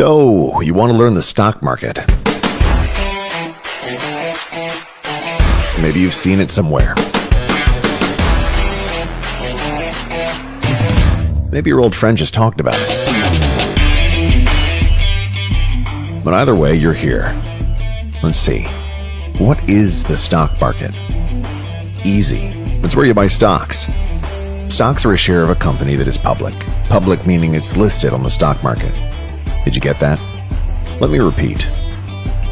So, you want to learn the stock market? Maybe you've seen it somewhere. Maybe your old friend just talked about it. But either way, you're here. Let's see. What is the stock market? Easy. It's where you buy stocks. Stocks are a share of a company that is public. Public meaning it's listed on the stock market. Did you get that? Let me repeat.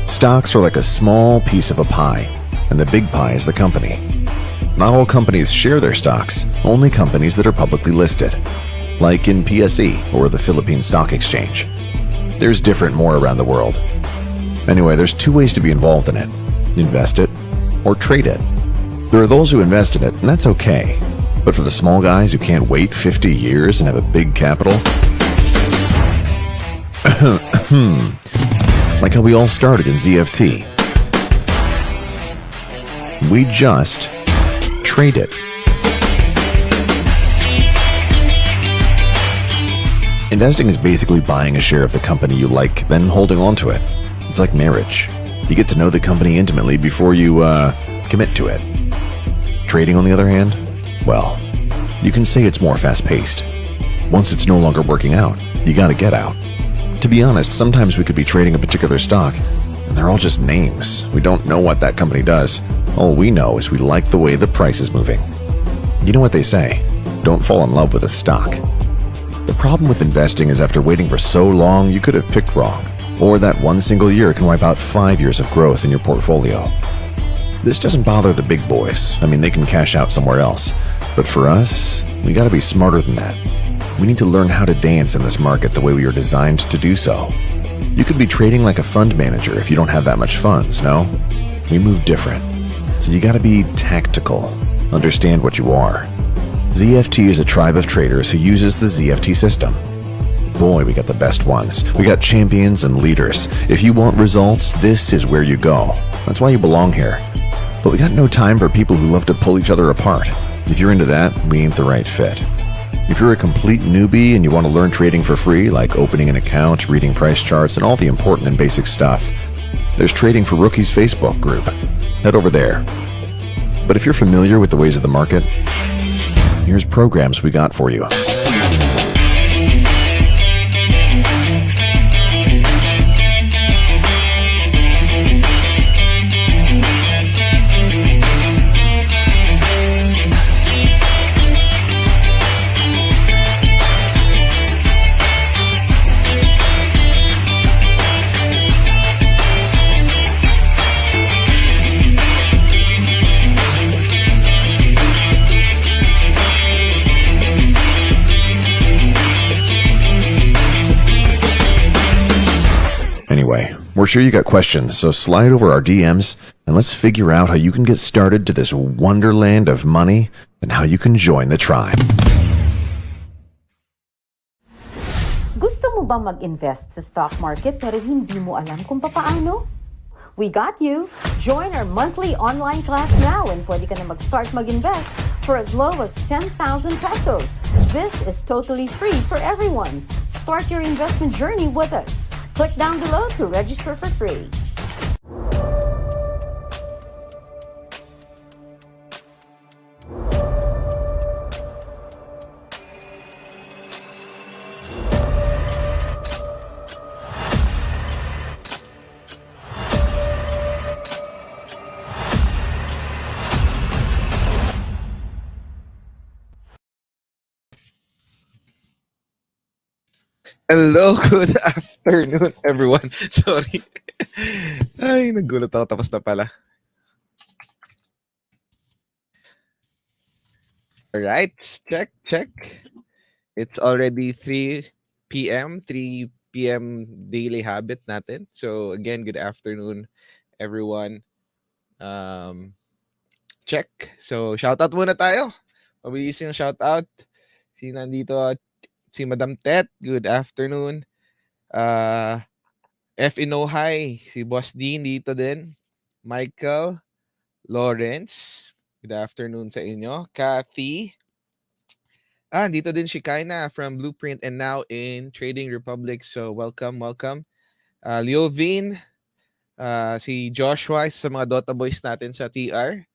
Stocks are like a small piece of a pie, and the big pie is the company. Not all companies share their stocks, only companies that are publicly listed, like in PSE or the Philippine Stock Exchange. There's different more around the world. Anyway, there's two ways to be involved in it. Invest it or trade it. There are those who invest in it, and that's okay. But for the small guys who can't wait 50 years and have a big capital, like how we all started in ZFT, we just trade it. Investing is basically buying a share of the company you like, then holding on to it. It's like marriage. You get to know the company intimately before you commit to it. Trading, on the other hand, well, you can say it's more fast-paced. Once it's no longer working out, you gotta get out. To be honest, sometimes we could be trading a particular stock, and they're all just names. We don't know what that company does. All we know is we like the way the price is moving. You know what they say, don't fall in love with a stock. The problem with investing is after waiting for so long, you could have picked wrong. Or that one single year can wipe out 5 years of growth in your portfolio. This doesn't bother the big boys. I mean, they can cash out somewhere else. But for us, we gotta be smarter than that. We need to learn how to dance in this market the way we are designed to do so. You could be trading like a fund manager if you don't have that much funds, no? We move different. So you gotta be tactical. Understand what you are. ZFT is a tribe of traders who uses the ZFT system. Boy, we got the best ones. We got champions and leaders. If you want results, this is where you go. That's why you belong here. But we got no time for people who love to pull each other apart. If you're into that, we ain't the right fit. If you're a complete newbie and you want to learn trading for free, like opening an account, reading price charts, and all the important and basic stuff, there's Trading for Rookies Facebook group. Head over there. But if you're familiar with the ways of the market, here's programs we got for you. Anyway, we're sure you got questions, so slide over our DMs and let's figure out how you can get started to this wonderland of money and how you can join the tribe. Gusto mo ba mag-invest sa stock market pero hindi mo alam kung paano? We got you! Join our monthly online class now and pwede ka na mag-start mag-invest for as low as 10,000 pesos. This is totally free for everyone. Start your investment journey with us. Click down below to register for free. Hello, good afternoon, everyone. Sorry. Ay, nagulat ako. Tapos na pala. Alright, check. It's already 3 p.m. 3 p.m. daily habit natin. So, again, good afternoon, everyone. Check. So, shoutout muna tayo. Mabilis yung shoutout. Si nandito si Madam Tet, good afternoon. F. Inohay, si Boss Dean dito din. Michael, Lawrence, good afternoon sa inyo. Kathy, Dito din si Kaina from Blueprint and now in Trading Republic. So welcome, welcome. Leovin, si Joshua, isa sa mga Dota Boys natin sa TR.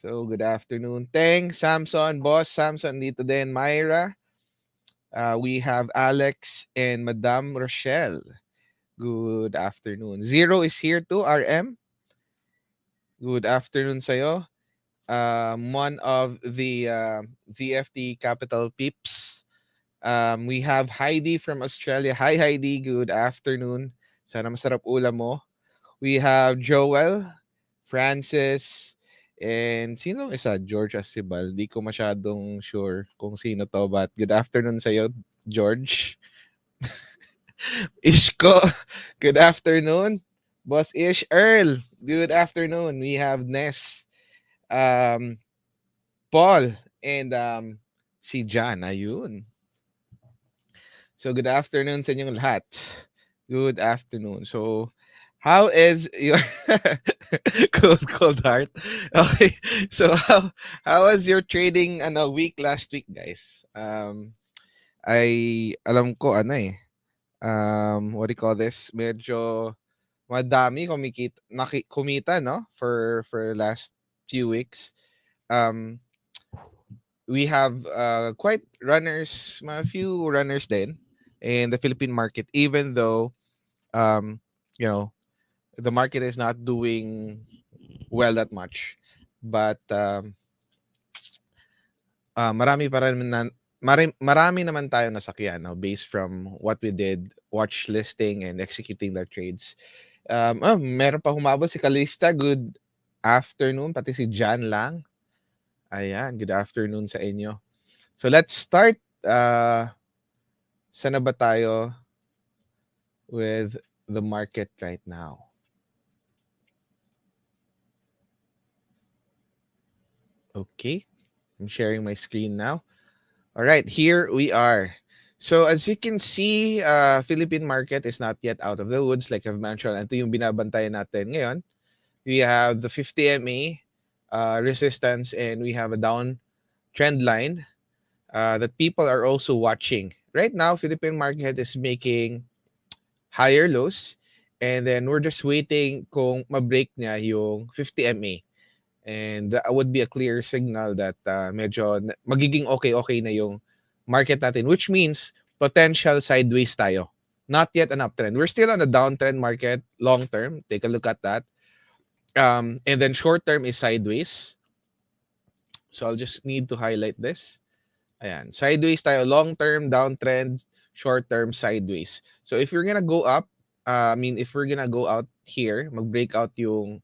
So good afternoon. Teng, Samson, Boss Samson dito din. Myra, we have Alex and Madame Rochelle. Good afternoon. Zero is here too, RM. Good afternoon sa'yo. One of the ZFT Capital Peeps. We have Heidi from Australia. Hi Heidi, good afternoon. Sana masarap ulam mo. We have Joel, Francis, and sino isa? George Asibal. Di ko masyadong sure kung sino to, but good afternoon sa'yo, George. Ishko, good afternoon. Boss Ish Earl, good afternoon. We have Ness, um, Paul, and si John. Ayun. So good afternoon sa inyong lahat. Good afternoon. So how is your cold heart? Okay. So how was your trading week last week, guys? I alam ko what do you call this? Medyo madami kumita no for last few weeks. We have quite runners, a few runners then in the Philippine market, even though um, you know the market is not doing well that much, but marami pa rin marami naman tayo nasakyan, no, based from what we did, watch listing and executing the trades. Meron pa humabol si Kalista. Good afternoon. Pati si Jan lang. Ayan, good afternoon sa inyo. So let's start. Sana ba tayo with the market right now? Okay, I'm sharing my screen now. All right, here we are. So as you can see, Philippine market is not yet out of the woods, like I've mentioned. Ito yung binabantayan natin ngayon. We have the 50 MA resistance, and we have a down trend line that people are also watching. Right now, Philippine market is making higher lows, and then we're just waiting kung ma-break niya yung 50 MA. And that would be a clear signal that medyo magiging okay na yung market natin, which means potential sideways tayo. Not yet an uptrend. We're still on a downtrend market long term. Take a look at that. And then short term is sideways. So I'll just need to highlight this. Ayan. Sideways tayo. Long term, downtrend. Short term, sideways. So if you're gonna go up, if we're gonna go out here, mag-break out yung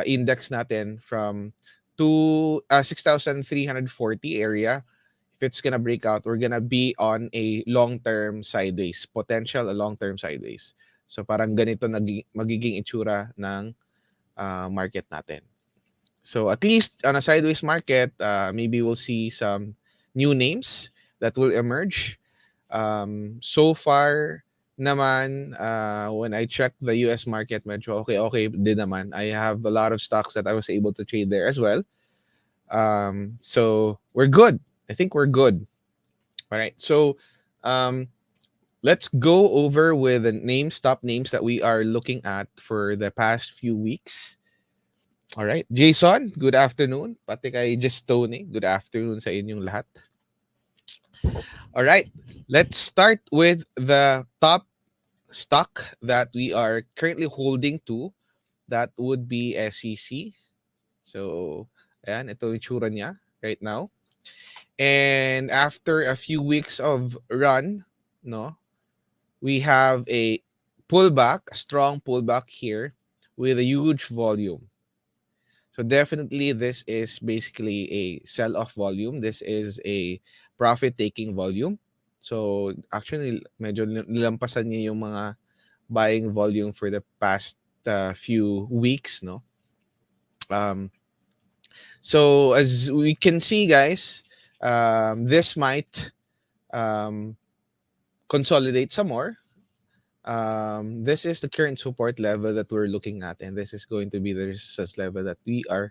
index natin from 6,340 area. If it's gonna break out, we're gonna be on a long-term sideways, potential a long-term sideways. So parang ganito magiging itsura ng market natin. So at least on a sideways market, maybe we'll see some new names that will emerge. So far naman, when I checked the US market, medyo okay din naman. I have a lot of stocks that I was able to trade there as well. So we're good. I think we're good. All right. So let's go over with the top names that we are looking at for the past few weeks. All right. Jason, good afternoon. Pati kay Just Tony, good afternoon sa inyong lahat. All right. Let's start with the top stock that we are currently holding to. That would be SEC. So, ayan, ito yung tsura niya right now. And after a few weeks of run, no, we have a pullback, a strong pullback here with a huge volume. So definitely this is basically a sell-off volume. This is a profit-taking volume. So actually, medyo nilampasan niya yung mga buying volume for the past few weeks, no? So as we can see, guys, this might consolidate some more. This is the current support level that we're looking at, and this is going to be the resistance level that we are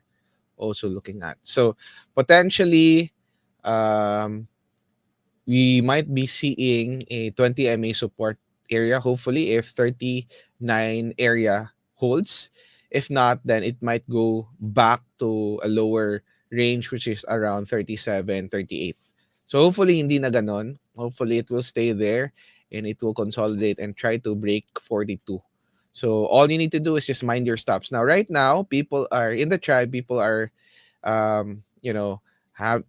also looking at. So potentially, we might be seeing a 20 MA support area, hopefully, if 39 area holds. If not, then it might go back to a lower range, which is around 37, 38. So hopefully hindi na ganon. Hopefully it will stay there and it will consolidate and try to break 42. So all you need to do is just mind your stops. Now, right now, people are in the tribe, people are you know, have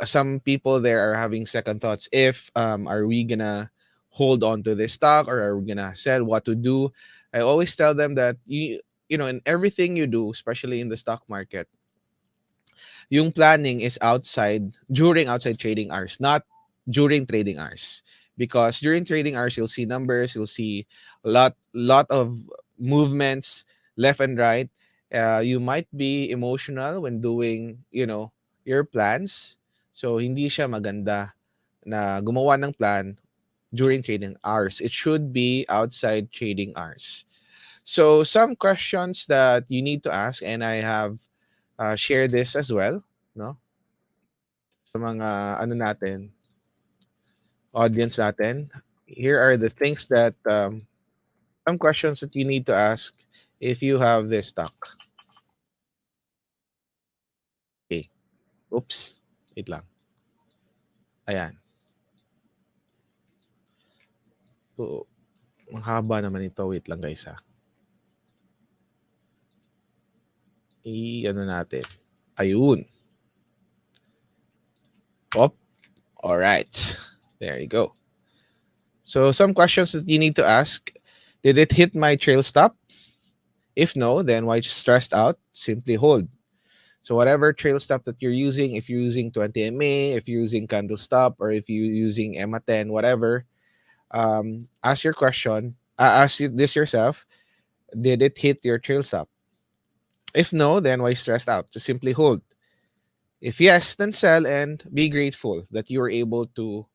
some people there are having second thoughts. If are we gonna hold on to this stock or are we gonna sell? What to do? I always tell them that you know in everything you do, especially in the stock market, yung planning is outside trading hours, not during trading hours. Because during trading hours, you'll see numbers, you'll see a lot of movements left and right. You might be emotional when doing, your plans. So hindi siya maganda na gumawa ng plan during trading hours. It should be outside trading hours. So some questions that you need to ask, and I have shared this as well, no? Sa mga natin, audience natin. Here are the things that some questions that you need to ask if you have this stock. Okay. Oops. Wait lang. Ayan. So, mahaba naman ito. Wait lang guys ha. Natin. Ayun. Op. All right. There you go. So some questions that you need to ask. Did it hit my trail stop? If no, then why stressed out? Simply hold. So whatever trail stop that you're using, if you're using 20 MA, if you're using candle stop, or if you're using EMA 10, whatever, ask your question. Ask this yourself. Did it hit your trail stop? If no, then why stressed out? Just simply hold. If yes, then sell and be grateful that you were able to,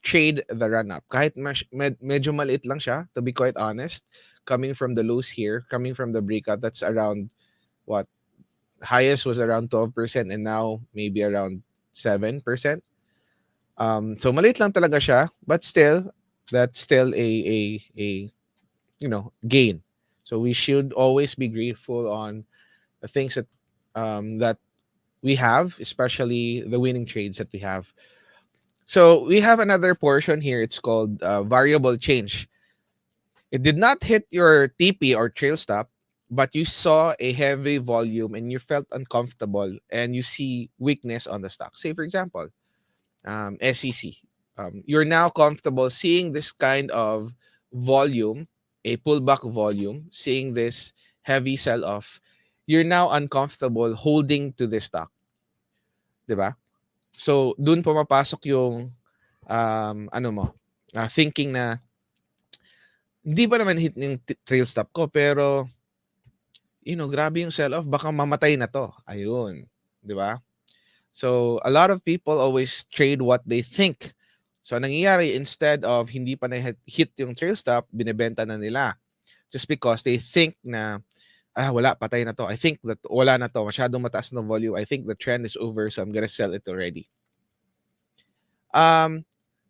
trade the run up. Kahit medyo maliit lang siya, to be quite honest, coming from the lows here, coming from the breakout, that's around what? Highest was around 12% and now maybe around 7%. So maliit lang talaga siya, but still, that's still a gain. So we should always be grateful on the things that we have, especially the winning trades that we have. So we have another portion here. It's called variable change. It did not hit your TP or trail stop, but you saw a heavy volume and you felt uncomfortable and you see weakness on the stock. Say, for example, SEC. You're now comfortable seeing this kind of volume, a pullback volume, seeing this heavy sell off. You're now uncomfortable holding to this stock. Diba? So, dun pumapasok yung thinking na hindi pa naman hit yung trail stop ko pero grabe yung sell off, baka mamatay na to. Ayun, 'di ba? So, a lot of people always trade what they think. So, nangyayari instead of hindi pa na hit yung trail stop, binebenta na nila just because they think na wala, patay na to. I think that wala na to, masyadong mataas na volume. I think the trend is over, so I'm gonna sell it already.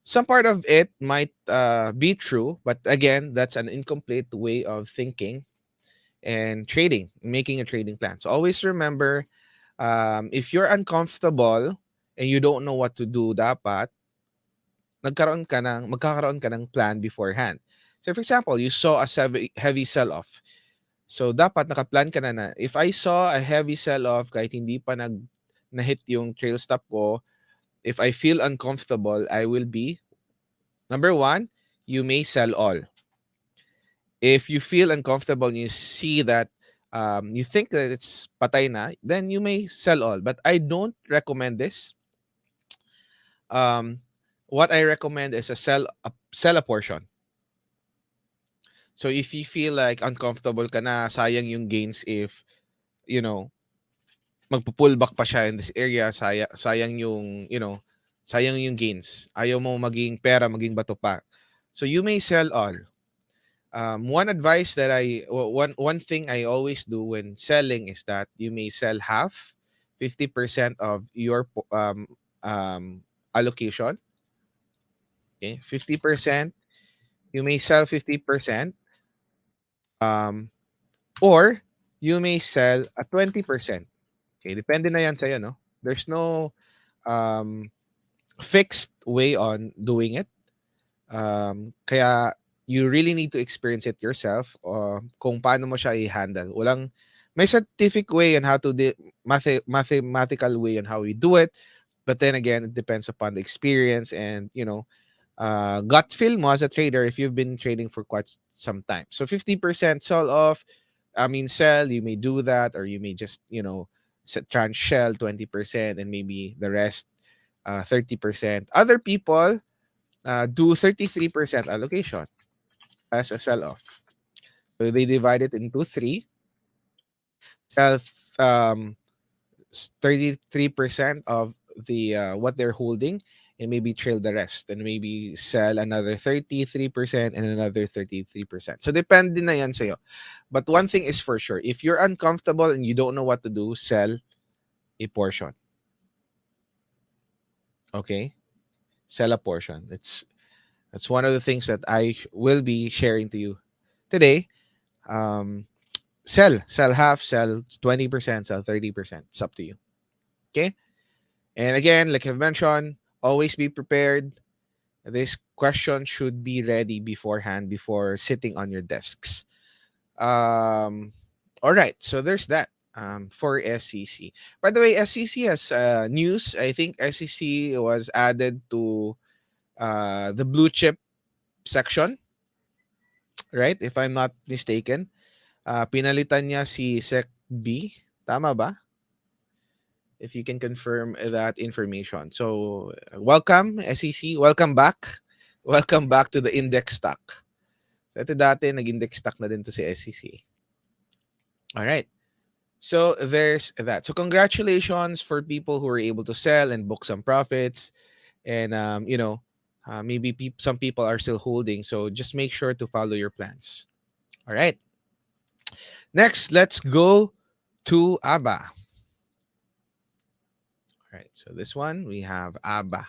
Some part of it might be true, but again, that's an incomplete way of thinking and trading, making a trading plan. So always remember, if you're uncomfortable and you don't know what to do, dapat magkakaroon ka ng plan beforehand. So for example, you saw a heavy sell-off. So dapat nakaplan ka na if I saw a heavy sell-off kahit hindi pa na-hit yung trail stop ko, if I feel uncomfortable, I will be, number one, you may sell all. If you feel uncomfortable and you see that you think that it's patay na, then you may sell all. But I don't recommend this. What I recommend is sell a portion. So if you feel like uncomfortable ka na, sayang yung gains if, magpo-pullback pa siya in this area, sayang yung, sayang yung gains. Ayaw mo maging pera, maging bato pa. So you may sell all. One advice that one thing I always do when selling is that you may sell half, 50% of your allocation, Okay, 50%. You may sell 50%. Um, or you may sell at 20%. Okay, depende na yan sa'yo, no? There's no um, fixed way on doing it. Kaya you really need to experience it yourself kung paano mo siya i-handle. May scientific way on how to mathematical way on how we do it. But then again, it depends upon the experience and, gut feel mo as a trader if you've been trading for quite some time. So 50% sell, you may do that, or you may just, tranche shell 20% and maybe the rest 30%. Other people do 33% allocation as a sell off. So they divide it into three. Sell 33% of the what they're holding, and maybe trail the rest, and maybe sell another 33% and another 33%. So depende na yan sa'yo. But one thing is for sure, if you're uncomfortable and you don't know what to do, sell a portion. Okay? Sell a portion. That's one of the things that I will be sharing to you today. Um, sell half, sell 20%, sell 30%. It's up to you. Okay? And again, like I've mentioned, always be prepared. This question should be ready beforehand before sitting on your desks. All right, so there's that for SEC. By the way, SEC has news. I think SEC was added to the blue chip section, right? If I'm not mistaken. Pinalitan niya si Sec B. Tama ba? If you can confirm that information. So, welcome, SEC. Welcome back. Welcome back to the index stock. So, ito dati, nag-index stock na din to si SEC. All right. So, there's that. So, congratulations for people who were able to sell and book some profits. And, maybe some people are still holding. So, just make sure to follow your plans. All right. Next, let's go to ABA. All right, so this one, we have ABA.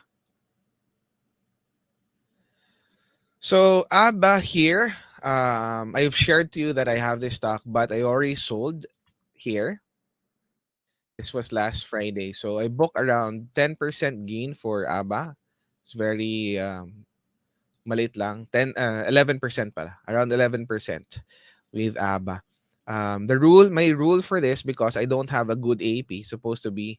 So ABA here, I've shared to you that I have this stock, but I already sold here. This was last Friday. So I booked around 10% gain for ABA. It's very maliit lang. 11% pala. Around 11% with ABA. My rule for this, because I don't have a good AP, supposed to be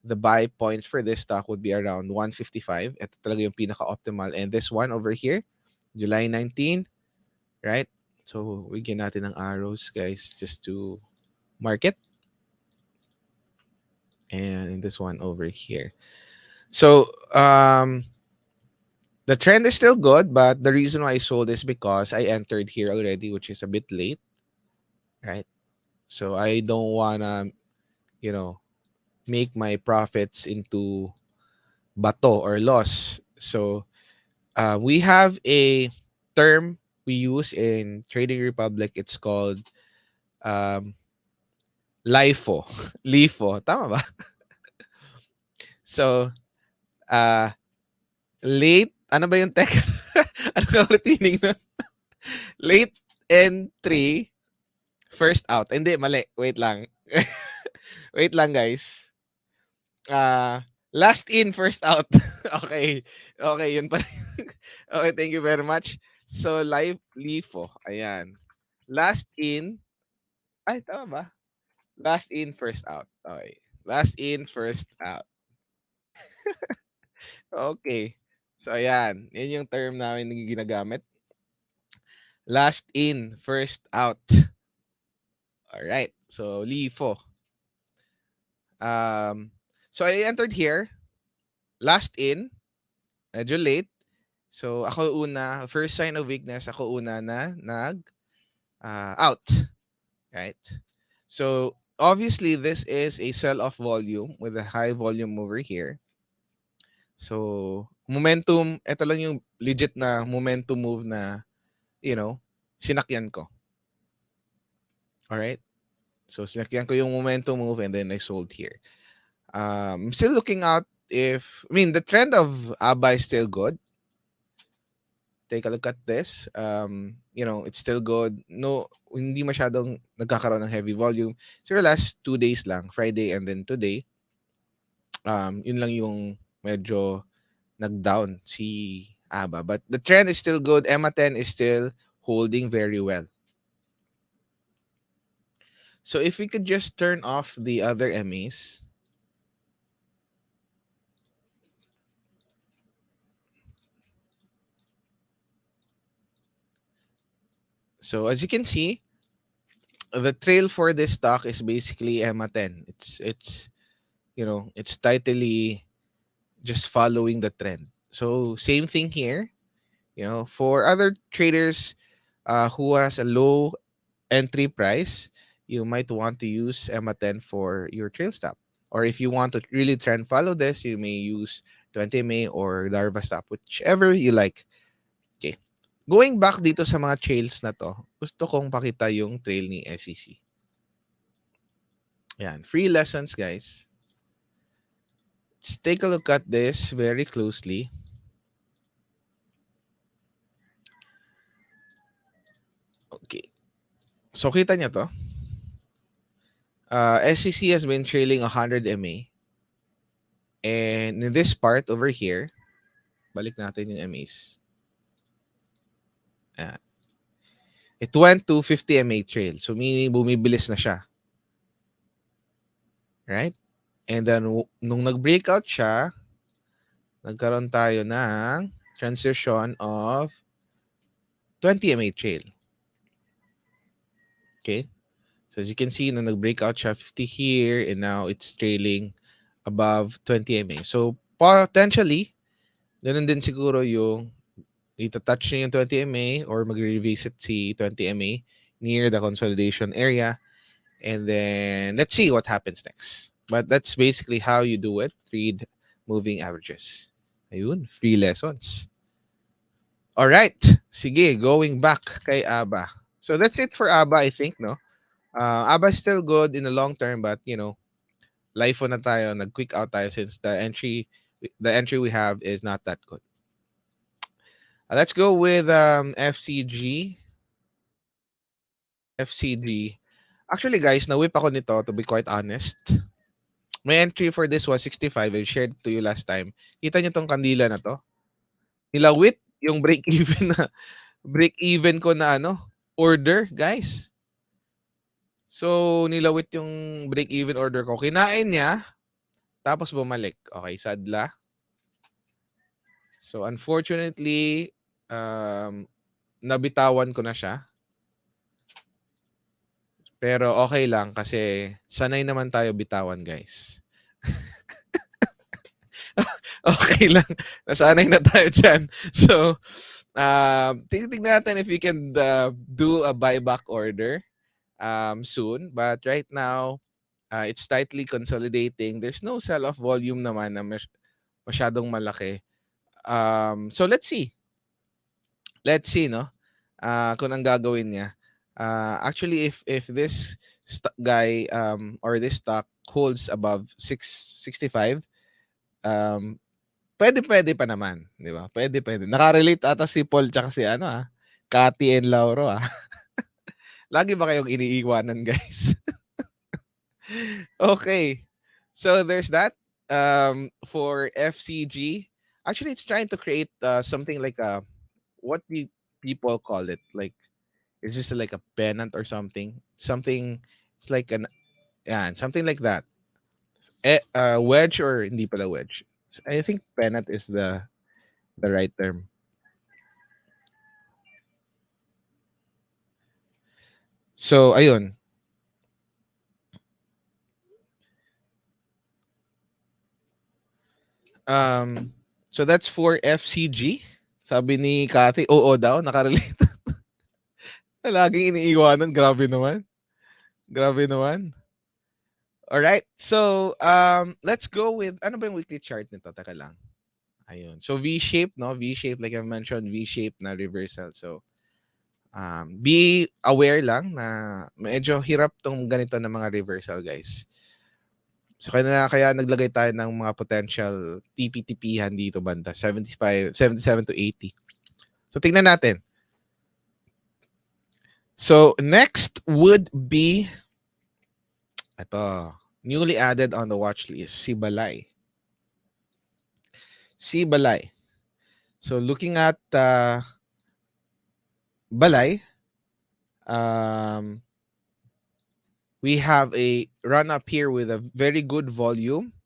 the buy point for this stock would be around 155. Ito talaga yung pinaka-optimal. And this one over here, July 19, right? So, bigyan natin ng arrows, guys, just to mark it. And in this one over here. So, the trend is still good, but the reason why I sold is because I entered here already, which is a bit late, right? So, I don't want to, make my profits into bato or loss. So, we have a term we use in Trading Republic. It's called LIFO. LIFO. Tama ba? So, late, ano ba yung tech? Ano nga ulit meaning nun? Late entry, first out. Hindi, mali. Wait lang. Wait lang, guys. Last in, first out. Okay. Okay, yun pa. Okay, thank you very much. So, LIFO. Ayan. Last in. Ay, tama ba? Last in, first out. Okay. Last in, first out. Okay. So, ayan. Yan yung term namin na ginagamit. Last in, first out. Alright. So, LIFO. So, I entered here. Last in. Medyo late. So, ako una. First sign of weakness, ako una na out. Right? So, obviously, this is a sell-off volume with a high volume over here. So, momentum, ito lang yung legit na momentum move na, sinakyan ko. Alright? So, sinakyan ko yung momentum move and then I sold here. I'm still looking out the trend of ABA is still good. take a look at this. It's still good. No, hindi masyadong nagkakaroon ng heavy volume. So last 2 days lang, Friday and then today, yun lang yung medyo nag-down si ABA. But the trend is still good. EMA 10 is still holding very well. So if we could just turn off the other MAs. So as you can see, the trail for this stock is basically EMA 10. It's tightly just following the trend. So same thing here. For other traders who has a low entry price, you might want to use EMA 10 for your trail stop. Or if you want to really trend follow this, you may use 20 MA or Larva stop, whichever you like. Okay. Going back dito sa mga trails na to, gusto kong pakita yung trail ni SEC. Yan. Free lessons, guys. Let's take a look at this very closely. Okay. So, kita nyo to. SEC has been trailing 100 MA. And in this part over here, balik natin yung MAs. Ayan. It went to 50 MA trail. So, meaning bumibilis na siya. Right? And then, nung nag-breakout siya, nagkaroon tayo ng transition of 20 MA trail. Okay? So, as you can see, nung nag-breakout siya, 50 here, and now it's trailing above 20 MA. So, potentially, ganun din siguro yung itatouch niya yung 20 MA or mag-revisit si 20 MA near the consolidation area. And then, let's see what happens next. But that's basically how you do it. Read moving averages. Ayun, free lessons. All right. Sige, going back kay ABA. So that's it for ABA, I think, no? ABA is still good in the long term, but, life na tayo, nag-quick out tayo since the entry we have is not that good. Let's go with FCG. FCG. Actually, guys, na-whip ako nito, to be quite honest. My entry for this was 65. I shared to you last time. Kita nyo tong kandila na to? Nilawit yung break-even ko na order, guys. So, nilawit yung break-even order ko. Kinain niya, tapos bumalik. Okay, sadla. So, unfortunately, nabitawan ko na siya. Pero okay lang kasi sanay naman tayo bitawan, guys. Okay lang. Nasanay na tayo dyan. So, tingnan natin if we can do a buyback order soon. But right now, it's tightly consolidating. There's no sell-off volume naman na masyadong malaki. So, let's see. Let's see, no? Kung ang gagawin niya. Actually, if this guy or this stock holds above 665, pwede pa naman, di ba? Pwede. Nakarelate ata si Paul tsaka si Cathy and Lauro. Lagi ba kayong iniiwanan, guys? Okay. So there's that. For FCG, actually it's trying to create something like what do people call it? Like, is this like a pennant or something? Something, it's like something like that. Wedge or hindi pala wedge. I think pennant is the right term. So, ayun. So that's for FCG. Sabi ni Cathy, oo daw, nakarelate. Laging iniiwanan, grabe naman. Alright, so let's go with, ano ba yung weekly chart nito? Taka lang. Ayun. So V-shape, no? V-shape, like I mentioned, V-shape na reversal. So, be aware lang na medyo hirap tong ganito na mga reversal, guys. So, kaya naglagay tayo ng mga potential TP-TP-han dito banda, 77 to 80. So tingnan natin. So next would be ito, newly added on the watch list, si Balay. Si Balay. So looking at Balay, um, we have a run up here with a very good volume,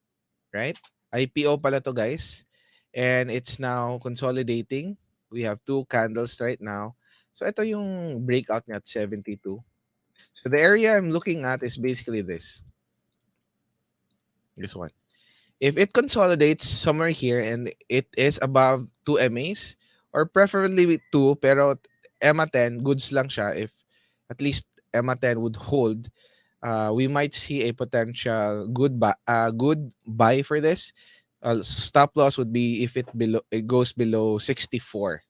right? IPO pala to, guys. And it's now consolidating. We have 2 candles right now. So ito yung breakout niya at 72. So the area I'm looking at is basically this. This one. If it consolidates somewhere here and it is above 2 MAs or preferably with 2 pero EMA 10 goods lang siya, if at least EMA 10 would hold, we might see a potential good buy for this. Stop loss would be if it goes below 64,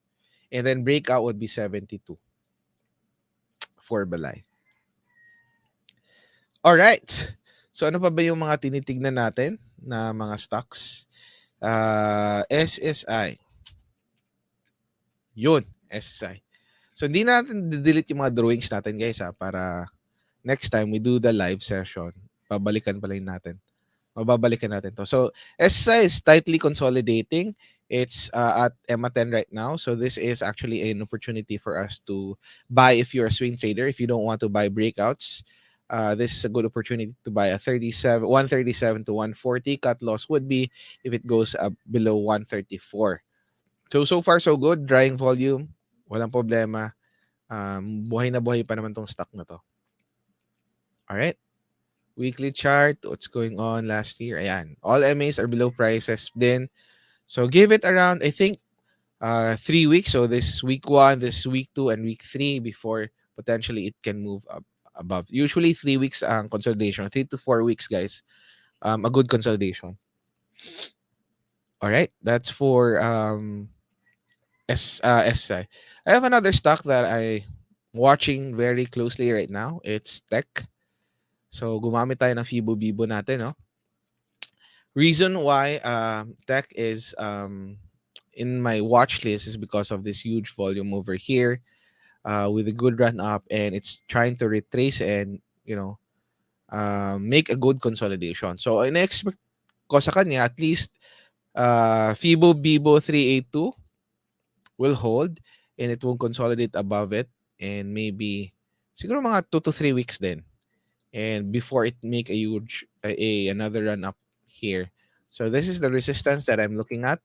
and then breakout would be 72 for Balay. All right. So ano pa ba yung mga tinitignan natin na mga stocks? SSI. Yun, SSI. So hindi natin delete yung mga drawings natin, guys, para next time we do the live session, babalikan pala yun natin. Mababalikan natin to. So SSI is tightly consolidating. It's at EMA 10 right now. So this is actually an opportunity for us to buy if you're a swing trader. If you don't want to buy breakouts, this is a good opportunity to buy a 137 to 140. Cut loss would be if it goes up below 134. So far so good. Drying volume, walang problema. Buhay na buhay pa naman tong stock na to. Alright. Weekly chart, what's going on last year? Ayan. All MAs are below prices din. So give it around, I think, 3 weeks. So this week 1, this week 2, and week 3 before potentially it can move up above. Usually 3 weeks ang consolidation. 3 to 4 weeks, guys. A good consolidation. All right. That's for SI. I have another stock that I'm watching very closely right now. It's tech. So gumamit tayo ng Fibo-Bibo natin, no? Reason why tech is in my watch list is because of this huge volume over here with a good run up, and it's trying to retrace and make a good consolidation. So in-expect ko sa kanya at least Fibo-Bibo 382 will hold and it will consolidate above it, and maybe siguro mga 2 to 3 weeks din, and before it make a huge another run up here. So this is the resistance that I'm looking at.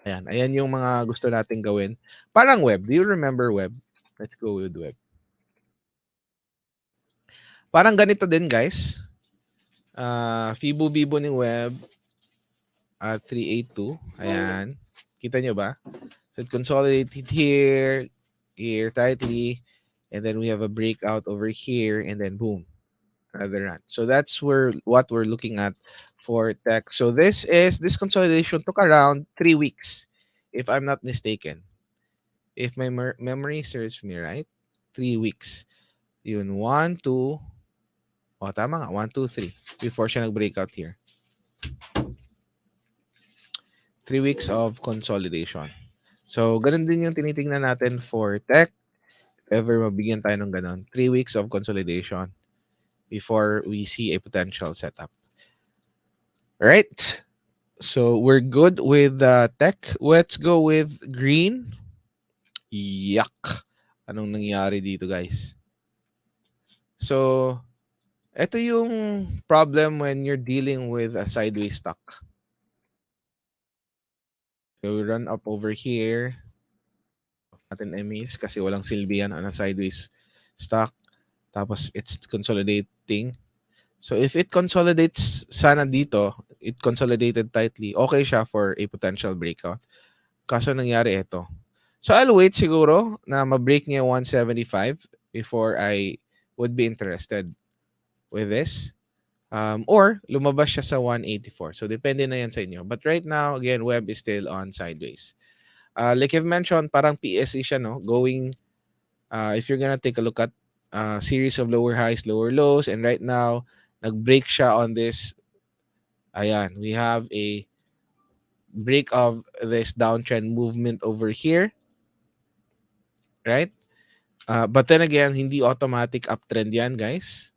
Ayan yung mga gusto nating gawin. Parang web. Do you remember web? Let's go with web. Parang ganito din, guys. Fibo-Bibo ni web at 382. Ayan. Kita nyo ba? So it consolidated here tightly, and then we have a breakout over here, and then boom, another run. So that's what we're looking at for tech. So this consolidation took around 3 weeks, if I'm not mistaken. If my memory serves me right, 3 weeks. Yun, 1, 2, tama nga, 1, 2, 3, before siya nag-breakout here. 3 weeks of consolidation. So, ganun din yung tinitingnan natin for tech. If ever mabigyan tayo ng ganun, 3 weeks of consolidation before we see a potential setup. Right? So, we're good with tech. Let's go with green. Yuck. Anong nangyari dito, guys? So, ito yung problem when you're dealing with a sideways stock. So, we run up over here. Natin MAs kasi walang silbi yan on a sideways stock. Tapos, it's consolidating. So, if it consolidates sana dito, it consolidated tightly, okay siya for a potential breakout. Kaso nangyari ito. So, I'll wait siguro na ma-break niya 175 before I would be interested with this. Or lumabas siya sa 184. So, depende na yan sa inyo. But right now, again, web is still on sideways. Like I've mentioned, parang PSE siya, no? Going, if you're gonna take a look at series of lower highs, lower lows, and right now, nag-break siya on this. Ayan, we have a break of this downtrend movement over here. right? But then again, hindi automatic uptrend yan, guys.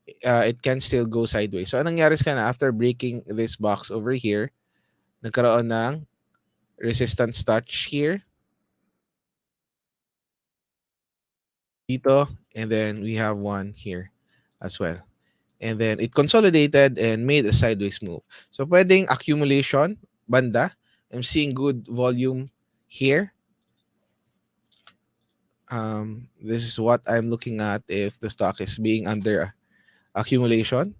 It can still go sideways. So, anong nangyari sa kanya after breaking this box over here, nagkaroon ng resistance touch here, dito, and then we have one here as well. And then it consolidated and made a sideways move. So, pwedeng accumulation, banda. I'm seeing good volume here. This is what I'm looking at if the stock is being under accumulation.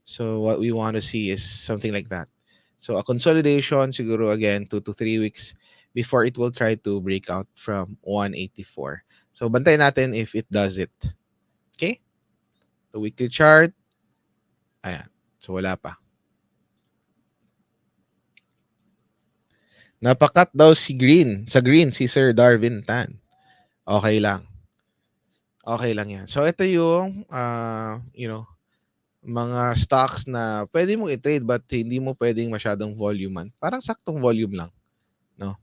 So what we want to see is something like that. So a consolidation, siguro again, 2 to 3 weeks before it will try to break out from 184. So bantay natin if it does it. Okay? The weekly chart. Ayan. So wala pa. Napakat daw si Green. Sa Green, si Sir Darwin Tan. Okay lang. Okay lang yan. So ito yung, mga stocks na pwede mong i-trade but hindi mo pwedeng masyadong volume. Parang saktong volume lang, no?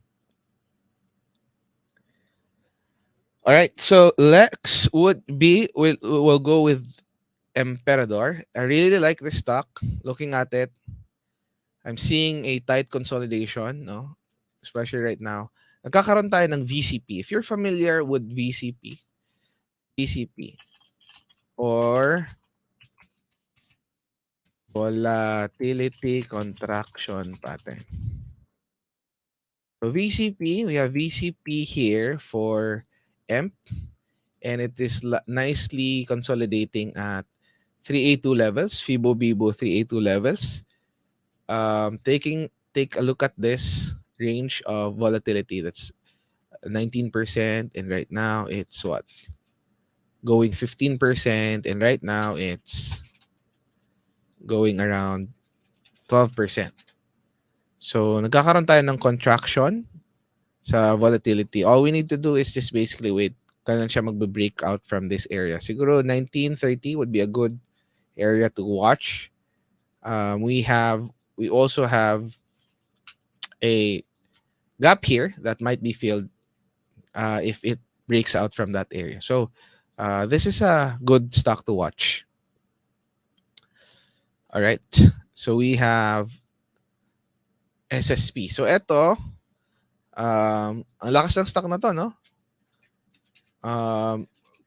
All right, so Lex will go with Emperador. I really like this stock. Looking at it, I'm seeing a tight consolidation, no? Especially right now. Nagkakaroon tayo ng VCP. If you're familiar with VCP or volatility contraction pattern. So VCP, we have VCP here for EMP, and it is nicely consolidating at 382 levels, Fibo Bibo 382 levels. Take a look at this range of volatility. That's 19%, and right now it's what? Going 15%, and right now it's going around 12%. So nagkakaroon tayo ng contraction sa volatility. All we need to do is just basically wait. Kailan siya magbe-break out from this area. Siguro 1930 would be a good area to watch. We also have a gap here that might be filled if it breaks out from that area. So this is a good stock to watch. All right. So we have SSP. So ito, ang lakas ng stock na to, no?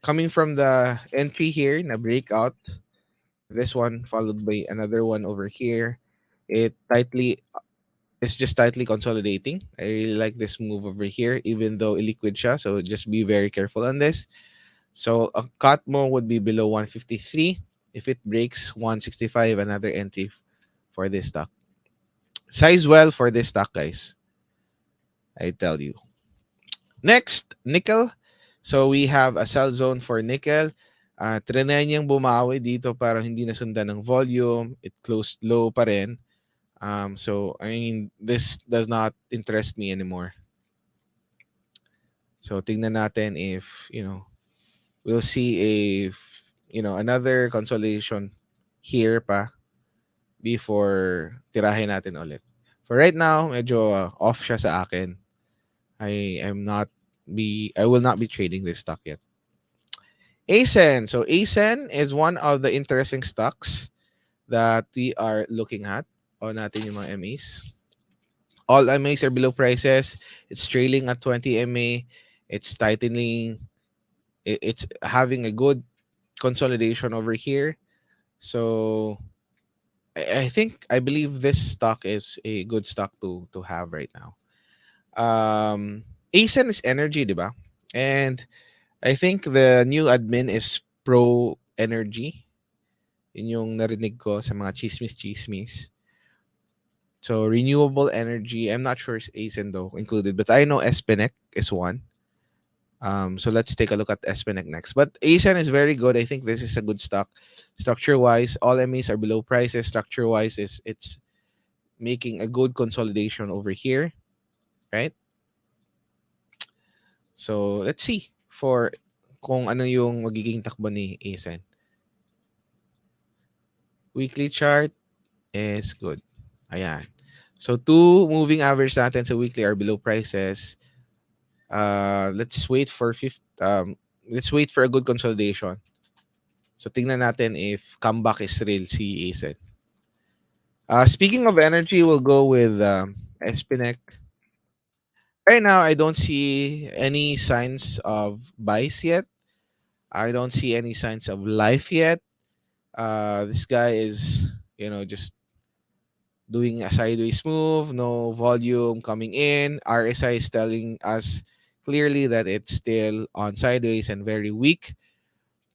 Coming from the entry here na breakout, this one followed by another one over here, it's just tightly consolidating. I really like this move over here, even though illiquid siya, so just be very careful on this. So a cut mo would be below 153. If it breaks 165, another entry for this stock. Size well for this stock, guys, I tell you. Next, nickel. So we have a sell zone for nickel. Trinay niyang bumawi dito para hindi nasundan ng volume. It closed low pa rin. So, I mean, this does not interest me anymore. So, tingnan natin if, we'll see another consolidation here pa before tirahin natin ulit. For right now, medyo off siya sa akin. I will not be trading this stock yet. ASEN. So ASEN is one of the interesting stocks that we are looking at. O natin yung mga MAs. All MAs are below prices. It's trailing at 20 MA. It's tightening. It's having a good consolidation over here. So I believe this stock is a good stock to have right now. ASEN is energy, diba? And I think the new admin is pro energy. Yun yung narinig ko sa mga chismis. So renewable energy, I'm not sure ASEN though included, but I know Espinec is one. So let's take a look at Espinec next. But ASEN is very good. I think this is a good stock. Structure-wise, all MAs are below prices. Structure-wise, it's making a good consolidation over here, right? So let's see for kung ano yung magiging takbo ni ASEN. Weekly chart is good. Ayan. So 2 moving average natin sa weekly are below prices. Let's wait for let's wait for a good consolidation. So tingnan natin if comeback is real si ASEN. Speaking of energy, we'll go with Espinec. Right now, I don't see any signs of buys yet. I don't see any signs of life yet. This guy is, just doing a sideways move, no volume coming in. RSI is telling us clearly that it's still on sideways and very weak.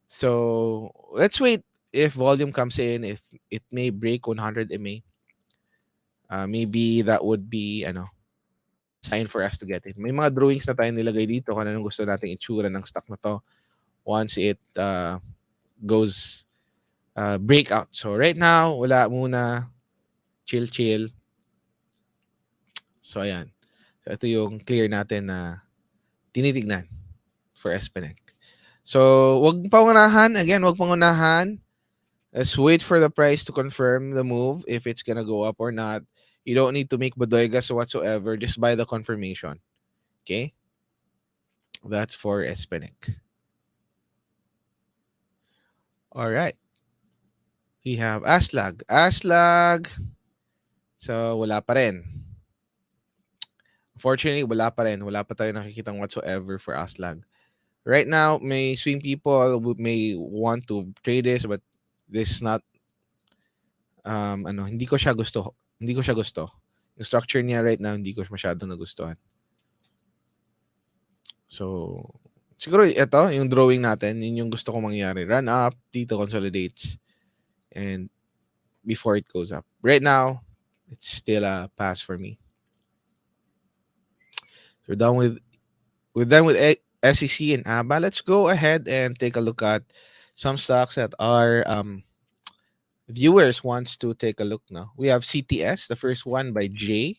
So let's wait if volume comes in, if it may break 100 MA. Maybe that would be sign for us to get it. May mga drawings na tayo nilagay dito kung anong gusto nating itsura ng stock na to once it goes breakout. So right now, wala muna, chill. So ayan. So ito yung clear natin na tinitignan for Espinec. So wag pangunahan. Again, wag pangunahan. Let's wait for the price to confirm the move if it's gonna go up or not. You don't need to make bodegas whatsoever. Just buy the confirmation. Okay? That's for Espinec. All right. We have Aslag. So wala pa rin. Unfortunately, wala pa rin. Wala pa tayo nakikitang whatsoever for Aslag. Right now, may swing people may want to trade this, but this is not, hindi ko siya gusto. Yung structure niya right now, hindi ko masyadong nagustuhan. So, siguro ito, yung drawing natin, yun yung gusto kong mangyari. Run up, dito consolidates, and before it goes up. Right now, it's still a pass for me. So we're done with SEC and ABA. Let's go ahead and take a look at some stocks that our viewers wants to take a look now. We have CTS, the first one by Jay.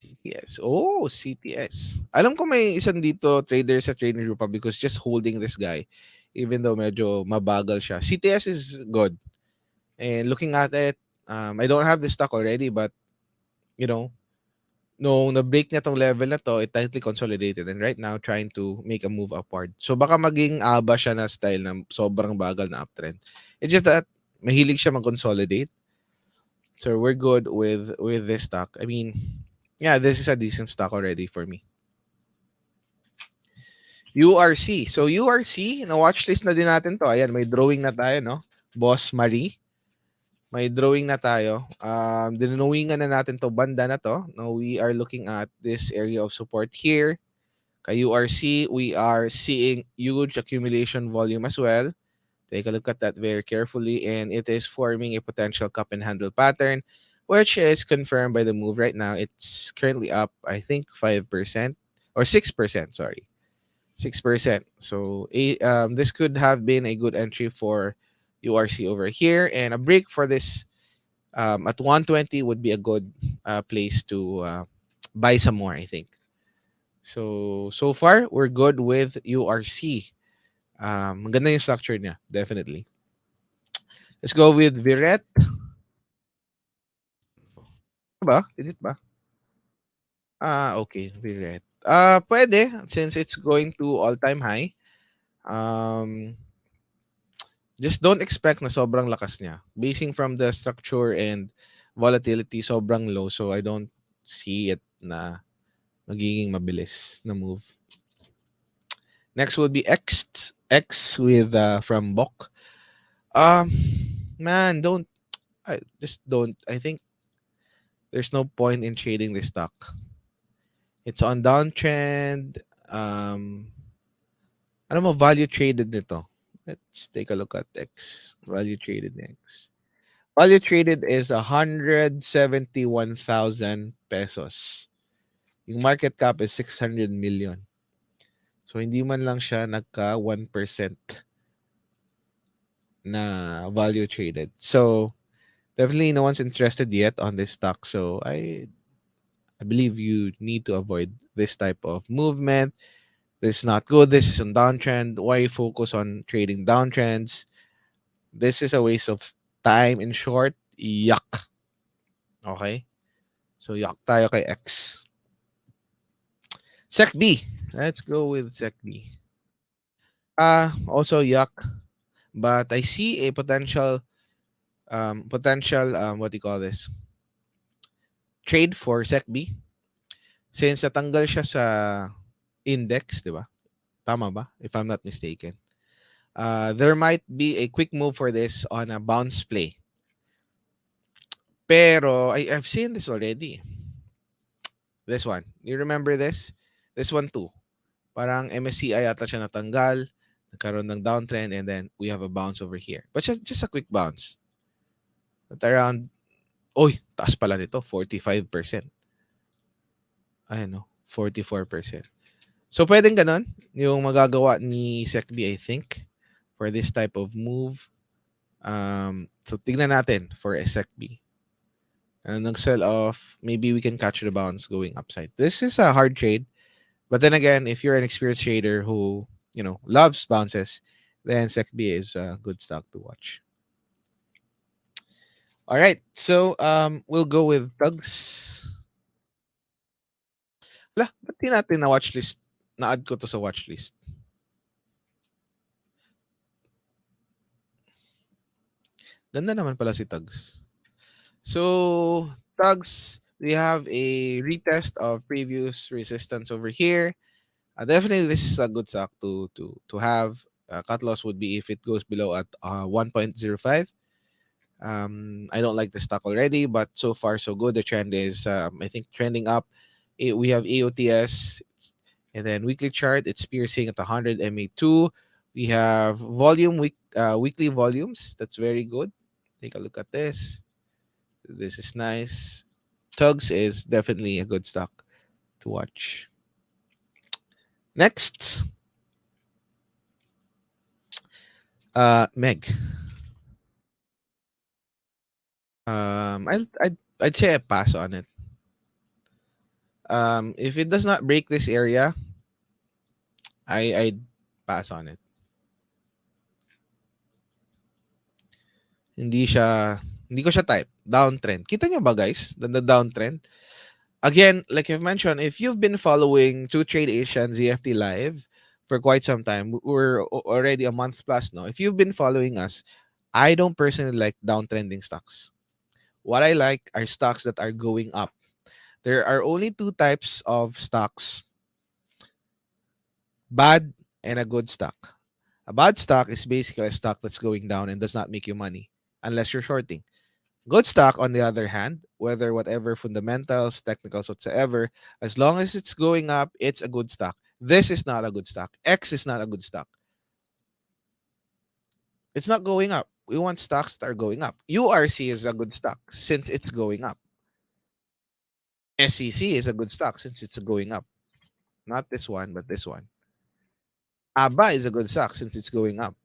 CTS. Oh, CTS. Alam ko may isang dito trader sa Trading Republic who's just holding this guy even though medyo mabagal siya. CTS is good. And looking at it, I don't have the stock already, but nung na-break niya tong level na to, it tightly consolidated and right now trying to make a move upward. So baka maging ABA siya na style na sobrang bagal na uptrend. It's just that mahilig siya mag-consolidate. So we're good with this stock. I mean, yeah, this is a decent stock already for me. URC. So URC, na watchlist na din natin to. Ayan, may drawing na tayo, no? Boss Marie. May drawing na tayo. Dinowingan na natin to banda na to. Now we are looking at this area of support here. Kay URC, we are seeing huge accumulation volume as well. Take a look at that very carefully, and it is forming a potential cup and handle pattern, which is confirmed by the move right now. It's currently up, I think, 5% or 6%. Sorry, 6%. So this could have been a good entry for URC over here, and a break for this at 120 would be a good place to buy some more, I think. So far, we're good with URC. Maganda yung structure niya, definitely. Let's go with Viret. Is it ba? Okay, Viret. Pwede, since it's going to all-time high. Just don't expect na sobrang lakas niya. Basing from the structure and volatility, sobrang low. So I don't see it na magiging mabilis na move. Next would be X with from Bok. Man, I think there's no point in trading this stock. It's on downtrend. Ano mo value traded nito? Let's take a look at X. Value traded X. Value traded is 171,000 pesos. Yung market cap is 600 million. So hindi man lang siya nagka 1% na value traded. So definitely no one's interested yet on this stock. So I believe you need to avoid this type of movement. This is not good. This is on downtrend. Why focus on trading downtrends? This is a waste of time. In short, yuck. Okay? So yuck tayo kay X. Sec B. Let's go with Sec B. Also yuck, but I see a potential what do you call this? Trade for Sec B since natanggal siya sa index, di ba? Tama ba? If I'm not mistaken. There might be a quick move for this on a bounce play. Pero I've seen this already. This one. You remember this? This one too. Parang MSCI ata siya natanggal, nagkaroon ng downtrend, and then we have a bounce over here. But just a quick bounce. At around, oy, taas pala nito, 45%. Ayan no, 44%. So, pwedeng ganon yung magagawa ni SecB, I think, for this type of move. So, tignan natin for a SecB. And nag-sell off, maybe we can catch the bounce going upside. This is a hard trade. But then again, if you're an experienced trader who, loves bounces, then SecB is a good stock to watch. All right. So, we'll go with Tugs. Wala, ba't di natin na watchlist? Na-add ko to sa watchlist. Ganda naman pala si Tugs. So, Tugs, we have a retest of previous resistance over here. Definitely, this is a good stock to have. Cut loss would be if it goes below at 1.05. I don't like the stock already, but so far so good. The trend is, I think, trending up. We have AOTS, and then weekly chart. It's piercing at 100 MA2. We have weekly volumes. That's very good. Take a look at this. This is nice. Tugs is definitely a good stock to watch. Next, Meg. I'd say I pass on it. If it does not break this area, I'd pass on it. Hindi ko siya type. Downtrend. Kita nyo ba guys? The downtrend. Again, like I've mentioned, if you've been following 2trade Asian ZFT Live for quite some time, we're already a month plus now. If you've been following us, I don't personally like downtrending stocks. What I like are stocks that are going up. There are only two types of stocks: bad and a good stock. A bad stock is basically a stock that's going down and does not make you money unless you're shorting. Good stock, on the other hand, whatever fundamentals, technicals, whatsoever, as long as it's going up, it's a good stock. This is not a good stock. X is not a good stock. It's not going up. We want stocks that are going up. URC is a good stock since it's going up. SEC is a good stock since it's going up. Not this one, but this one. ABA is a good stock since it's going up.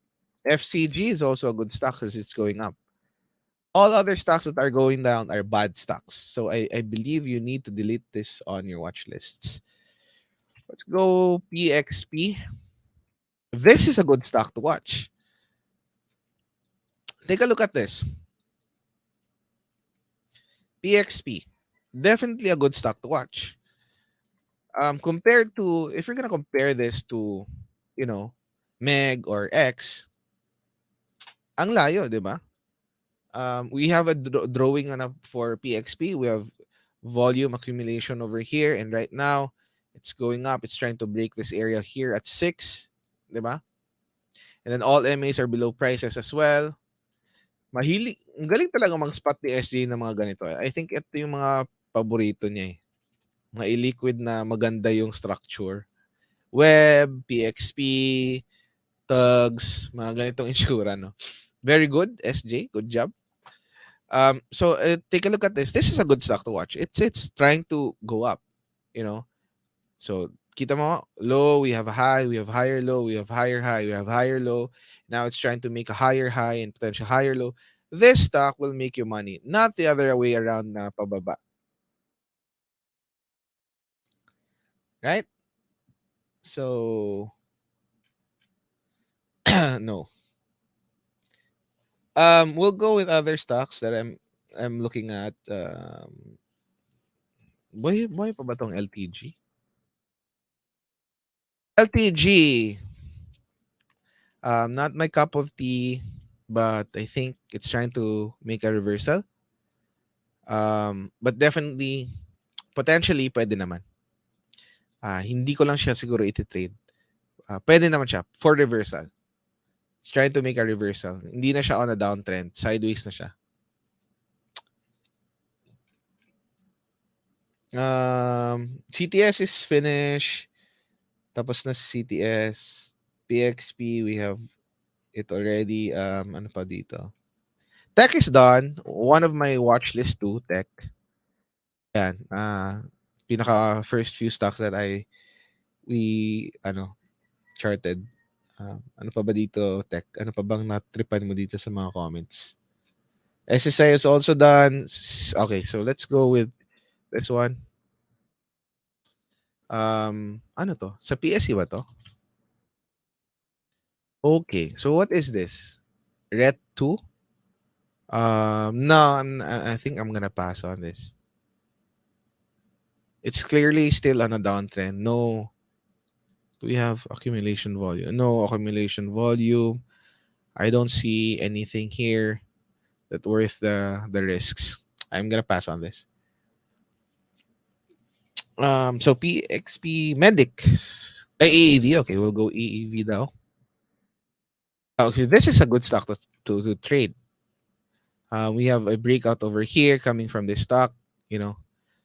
FCG is also a good stock since it's going up. All other stocks that are going down are bad stocks. So I believe you need to delete this on your watch lists. Let's go PXP. This is a good stock to watch. Take a look at this. PXP. Definitely a good stock to watch. Compared to, if you're gonna compare this to, Meg or X, ang layo, di ba? We have a drawing for PXP. We have volume accumulation over here, and right now it's going up. It's trying to break this area here at 6, di ba? And then all MAs are below prices as well. Galing talaga mag-spot ni SJ ng mga ganito. I think ito yung mga paborito niya eh. Mga illiquid na maganda yung structure. Web, PXP, Tugs, mga ganitong insura, no? Very good, SJ. Good job. So take a look at this. This is a good stock to watch. It's trying to go up, So kita mo, low, we have a high, we have higher low, we have higher high, we have higher low. Now it's trying to make a higher high and potential higher low. This stock will make you money, not the other way around na pababa. Right? So no. We'll go with other stocks that I'm looking at. Boy pa ba tong LTG? LTG, not my cup of tea, but I think it's trying to make a reversal. But definitely, potentially, pwede naman. Hindi ko lang siya siguro iti-trade. Pwede naman siya for reversal. It's trying to make a reversal. Hindi na siya on a downtrend. Sideways na siya. CTS is finished. Tapos na si CTS. PXP, we have it already. Ano pa dito? Tech is done. One of my watch list too, Tech. Yan. Pinaka first few stocks that we charted. Ano pa ba dito, Tech? Ano pa bang natripan mo dito sa mga comments? SSI is also done. Okay, so let's go with this one. Ano to? Sa PSE ba to? Okay, so what is this? Ret 2? No, I think I'm gonna pass on this. It's clearly still on a downtrend. No, do we have accumulation volume? No accumulation volume. I don't see anything here that worth the risks. I'm gonna pass on this. So PXP Medics. AAV. Okay, we'll go AAV now. Okay, this is a good stock to trade. We have a breakout over here coming from this stock, you know.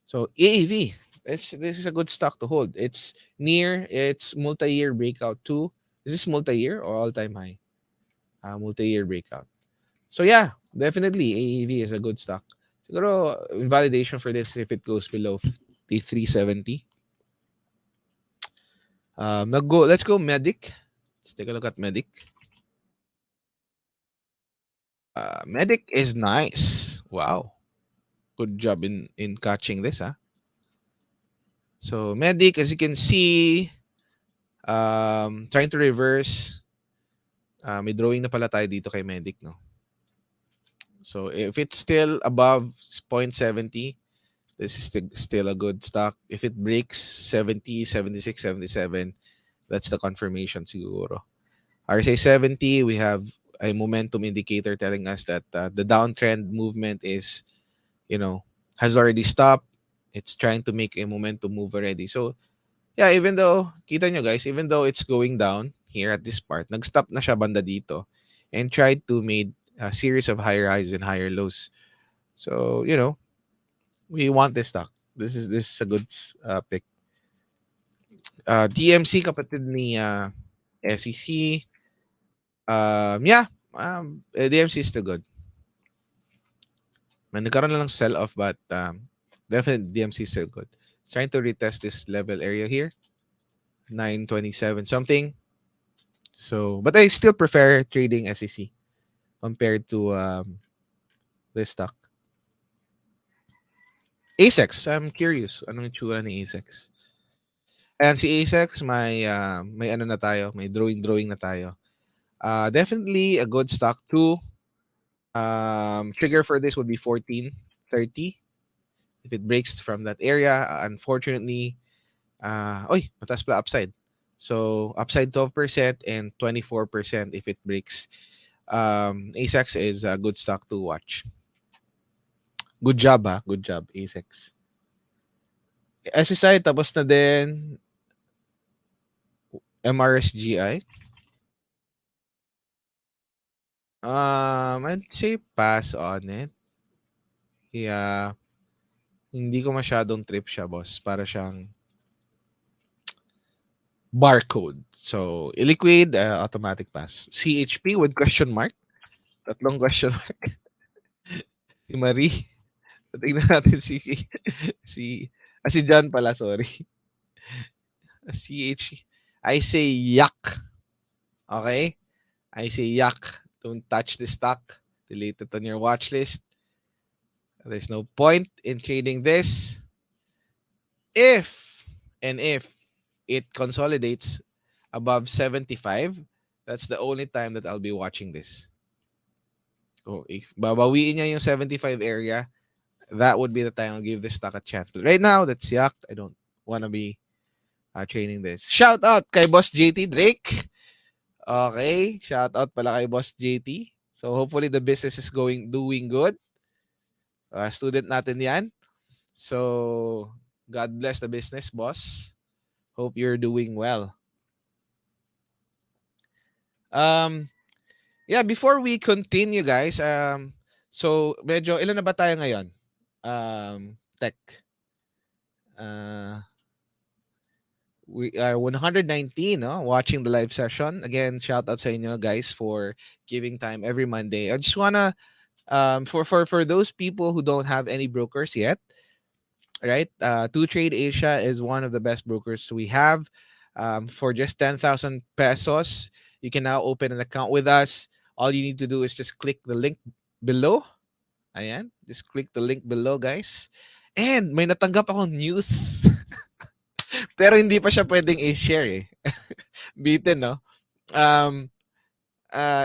So AAV, this is a good stock to hold. It's near its multi-year breakout too. Is this multi-year or all-time high? Multi-year breakout. So yeah, definitely AAV is a good stock. Siguro validation for this if it goes below 53.70. Let's go Medic. Let's take a look at Medic. Medic is nice. Wow. Good job in catching this, huh? So Medic, as you can see, trying to reverse. May drawing na pala tayo dito kay Medic, no? So if it's still above 0.70, this is still a good stock. If it breaks 70, 76, 77, that's the confirmation siguro. RSI 70, we have a momentum indicator telling us that the downtrend movement is, has already stopped. It's trying to make a momentum move already. So, yeah, even though, kita nyo guys, even though it's going down here at this part, nag-stop na siya banda dito and tried to make a series of higher highs and higher lows. So, we want this stock. This is a good pick. DMC, kapatid ni SEC. Yeah, DMC is still good. Nagkaroon na lang sell-off but definitely DMC is still good. Trying to retest this level area here. 927 something. So, but I still prefer trading SEC compared to this stock. ASEX, I'm curious. Anong itsura ni ASEX? And si ASEX, may ano na tayo, may drawing na tayo. Definitely a good stock too. Trigger for this would be 14.30. If it breaks from that area, unfortunately, mataas pala upside. So upside 12% and 24% if it breaks. ASEX is a good stock to watch. Good job, ha? Good job, ASEX. SSI, tapos na din. MRSGI. I'd say pass on it. Yeah. Hindi ko masyadong trip siya, boss. Para siyang barcode. So, illiquid, automatic pass. CHP with question mark. Tatlong question mark. Si Marie. Tingnan natin si John pala, sorry. CH. I say yuck. Okay? I say yuck. Don't touch the stock. Delete it on your watch list. There's no point in trading this. If it consolidates above 75, that's the only time that I'll be watching this. Oh, if babawiin niya yung 75 area, that would be the time I'll give this stock a chance. But right now, that's yuck. I don't want to be trading this. Shout out kay Boss JT Drake. Okay, shout out pala kay Boss JT. So hopefully the business is doing good. Student natin 'yan. So God bless the business, boss. Hope you're doing well. Um yeah, before we continue guys, so medyo ilan na ba tayo ngayon? Tech. Uh we are 119 no watching the live session. Again, shout out sa inyo guys for giving time every Monday. I just want to for those people who don't have any brokers yet, right? 2Trade Asia is one of the best brokers we have. For just 10,000 pesos, you can now open an account with us. All you need to do is just click the link below. Ayan, just click the link below, guys. And may natanggap akong news. Pero hindi pa siya pwedeng i-share eh. Bitin, no? Um,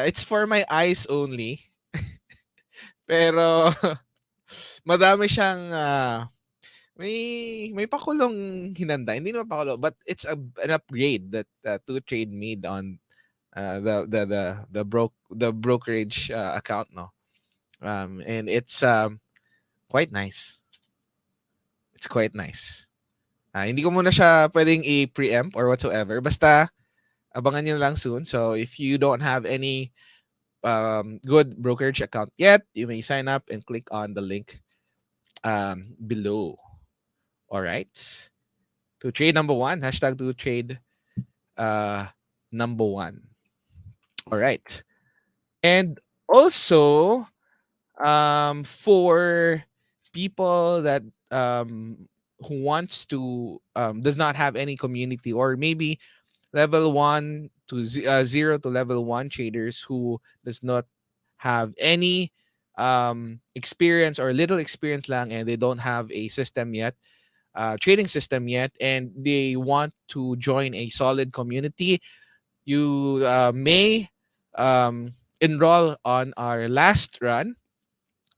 it's for my eyes only. Pero madami siyang may pakulong hinanda. Hindi naman pakulo, but it's an upgrade that Two Trade made on the brokerage account, no. And it's quite nice. It's quite nice. Hindi ko muna siya pwedeng i-preempt or whatsoever. Basta abangan niyo lang soon. So if you don't have any good brokerage account yet, you may sign up and click on the link below. All right. To trade number one, hashtag to trade number one. All right. And also, for people that who wants to does not have any community, or maybe level 1 to 0 to level 1 traders who does not have any experience or little experience lang, and they don't have a system yet, trading system yet, and they want to join a solid community, you may enroll on our last run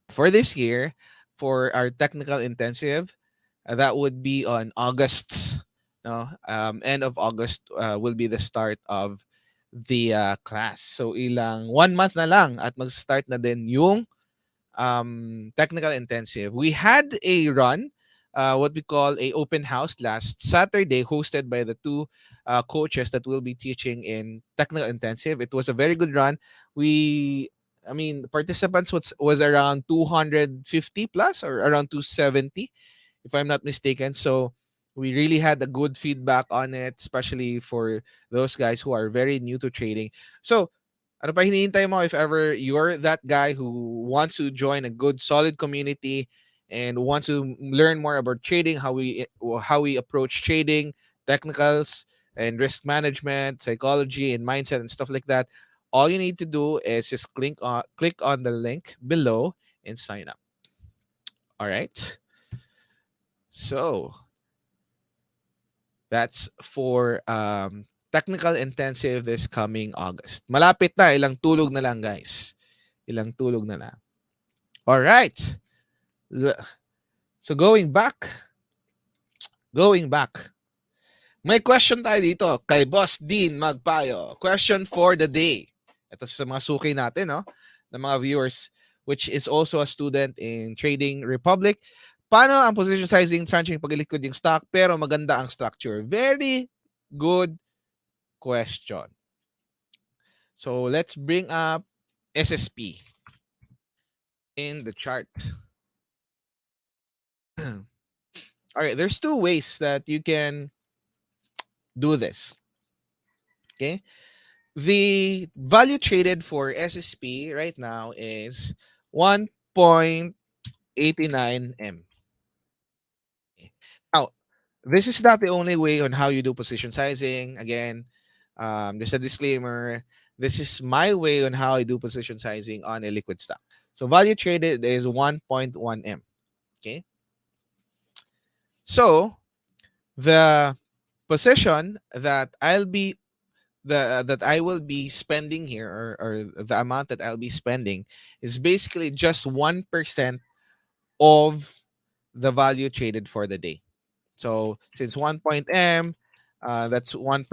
for this year for our technical intensive. That would be on August. No, end of August will be the start of the class. So ilang 1 month na lang at mag-start na din yung technical intensive. We had a run, what we call a open house last Saturday, hosted by the two coaches that will be teaching in technical intensive. It was a very good run. I mean, participants was around 250 plus or around 270, if I'm not mistaken. So we really had a good feedback on it, especially for those guys who are very new to trading. So ano pa hinihintay mo if ever you're that guy who wants to join a good solid community and wants to learn more about trading, how we approach trading, technicals and risk management, psychology and mindset and stuff like that. All you need to do is just click on the link below and sign up. All right? So, that's for technical intensive this coming August. Malapit na, ilang tulog na lang guys. Ilang tulog na lang. All right. So going back. May question tayo dito kay Boss Dean Magpayo. Question for the day. Ito sa mga suki natin, no? Ng mga viewers, which is also a student in Trading Republic. Paano ang position sizing, tranching pag ilikod yung stock pero maganda ang structure? Very good question. So let's bring up SSP in the chart. All right, there's two ways that you can do this. Okay. The value traded for SSP right now is 1.89 M. Now, this is not the only way on how you do position sizing. Again, there's a disclaimer. This is my way on how I do position sizing on a liquid stock. So value traded is 1.1 M. Okay. So the position that I will be spending here, or the amount that I'll be spending, is basically just 1% of the value traded for the day. So since 1 M, That's 1%.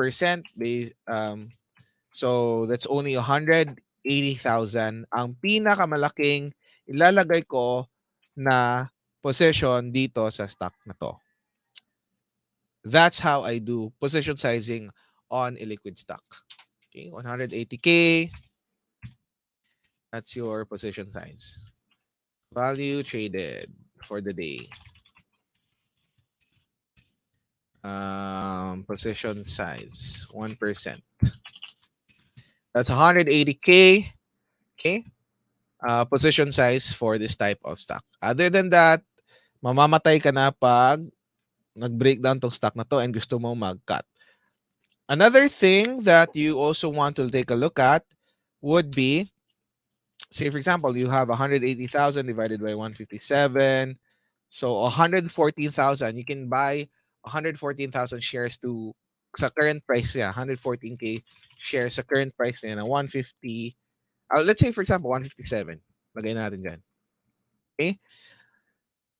So that's only 180,000. Ang pinakamalaking ilalagay ko na position dito sa stock na to. That's how I do position sizing on illiquid stock. Okay, 180K. That's your position size. Value traded for the day. Position size 1%. That's 180K. Okay. Position size for this type of stock. Other than that, mamamatay ka na pag nag-breakdown tong stock na to and gusto mo mag-cut. Another thing that you also want to take a look at would be, say for example, you have 180,000 divided by 157. So 114,000, you can buy 114,000 shares to sa current price niya, 114K shares sa current price niya na 150. Let's say for example 157. Lagay natin diyan. Okay?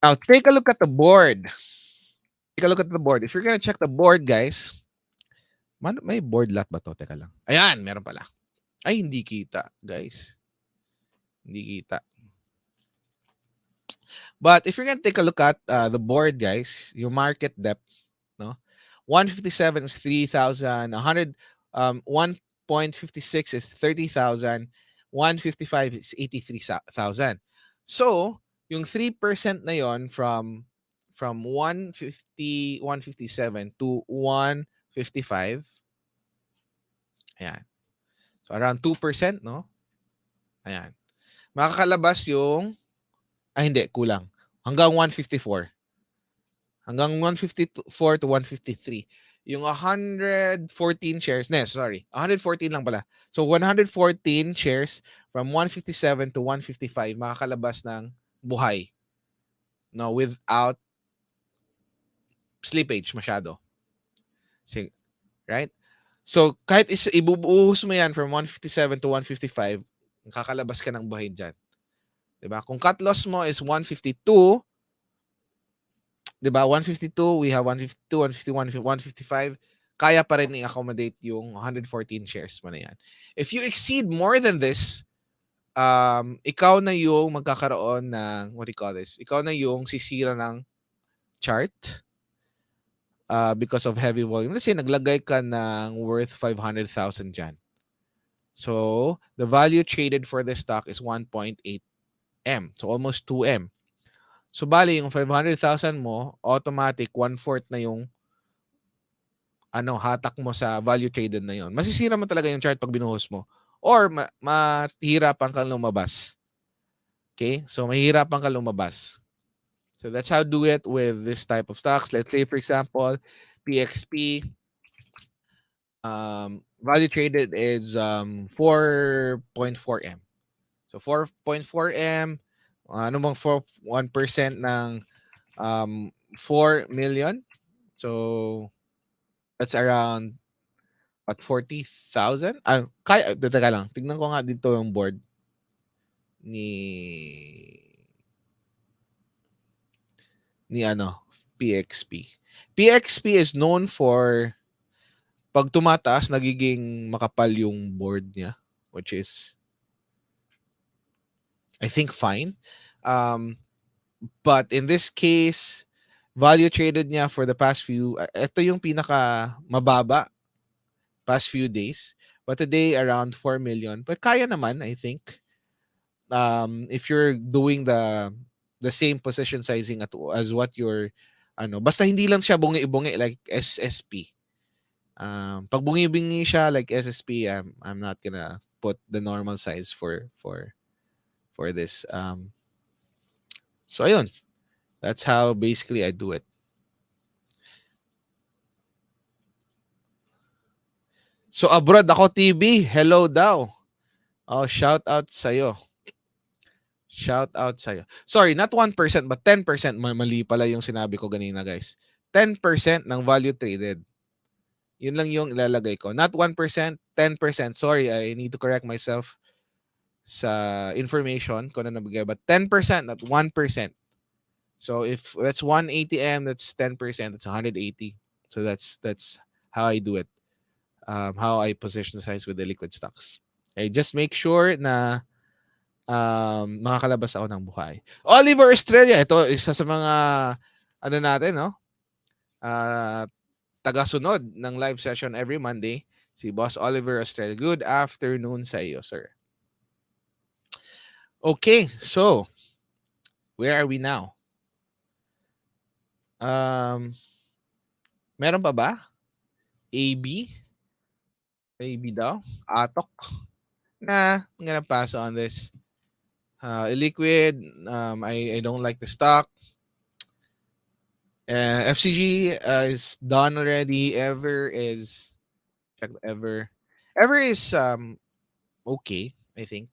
Now take a look at the board. Take a look at the board. If you're gonna check the board, guys, may board lot ba to? Teka lang. Ayan, meron pala. Ay, hindi kita, guys. Hindi kita. But if you're gonna take a look at the board, guys, your market depth, no, 157 is 3,000, 1.56 is 30,000, 155 is 83,000. So, yung 3% na yon from 150, 157 to 155, ayan. So, around 2%, no? Ayan. Makakalabas yung, hindi, kulang. Hanggang 154. Hanggang 154 to 153. Yung 114 shares, sorry, 114 lang pala. So 114 shares from 157 to 155 makakalabas ng buhay. No, without slippage masyado. Right? So kahit ibubuhos mo yan from 157 to 155, kakalabas ka ng buhay dyan. Diba? Kung cut loss mo is 152, diba? 152, we have 152, 151, 155. Kaya pa rin i-accommodate yung 114 shares mo na yan. If you exceed more than this, ikaw na yung magkakaroon ng, what do you call this? Ikaw na yung sisira ng chart because of heavy volume. Let's say, naglagay ka ng worth 500,000 dyan. So, the value traded for the stock is 1.8M. So, almost 2M. So, bali, yung 500,000 mo, automatic, 1/4 na yung hatak mo sa value traded na yon. Masisira mo talaga yung chart pag binuhos mo. Or mahirapan kang lumabas. Okay? So, mahirapan kang lumabas. So, that's how do it with this type of stocks. Let's say, for example, PXP, value traded is 4.4M. So, 4.4M, ano bang 1% ng 4 million? So, that's around 40,000? Teka lang. Tignan ko nga dito yung board ni PXP. PXP is known for pag tumataas, nagiging makapal yung board niya, which is I think fine. But in this case, value traded niya for the past ito yung pinaka mababa past few days. But today, around 4 million. But kaya naman, I think. If you're doing the same position sizing as what you're, basta hindi lang siya bungi-bungi like SSP. Pag bungi-bungi siya like SSP, I'm not gonna put the normal size for this. So ayun. That's how basically I do it. So abroad ako TV, hello daw. Oh, shout out sa'yo. Shout out sa'yo. Sorry, not 1%, but 10%. Mali pala yung sinabi ko ganina, guys. 10% ng value traded. Yun lang yung ilalagay ko. Not 1%, 10%. Sorry, I need to correct myself sa information ko na nabigay. But 10%, not 1%. So if that's 180M, that's 10%. That's 180. So that's how I do it, how I position the size with the liquid stocks. Okay, just make sure na makakalabas ako ng buhay. Oliver Estrella, ito isa sa mga ano natin, no? Uh, Tagasunod ng live session every Monday, si Boss Oliver Estrella. Good afternoon sa iyo, sir. Okay, so where are we now? Meron pa ba? AB? AB daw? Atok? Nah, I'm gonna pass on this. Liquid, I don't like the stock. FCG is done already. Ever is check Ever. Ever is okay, I think.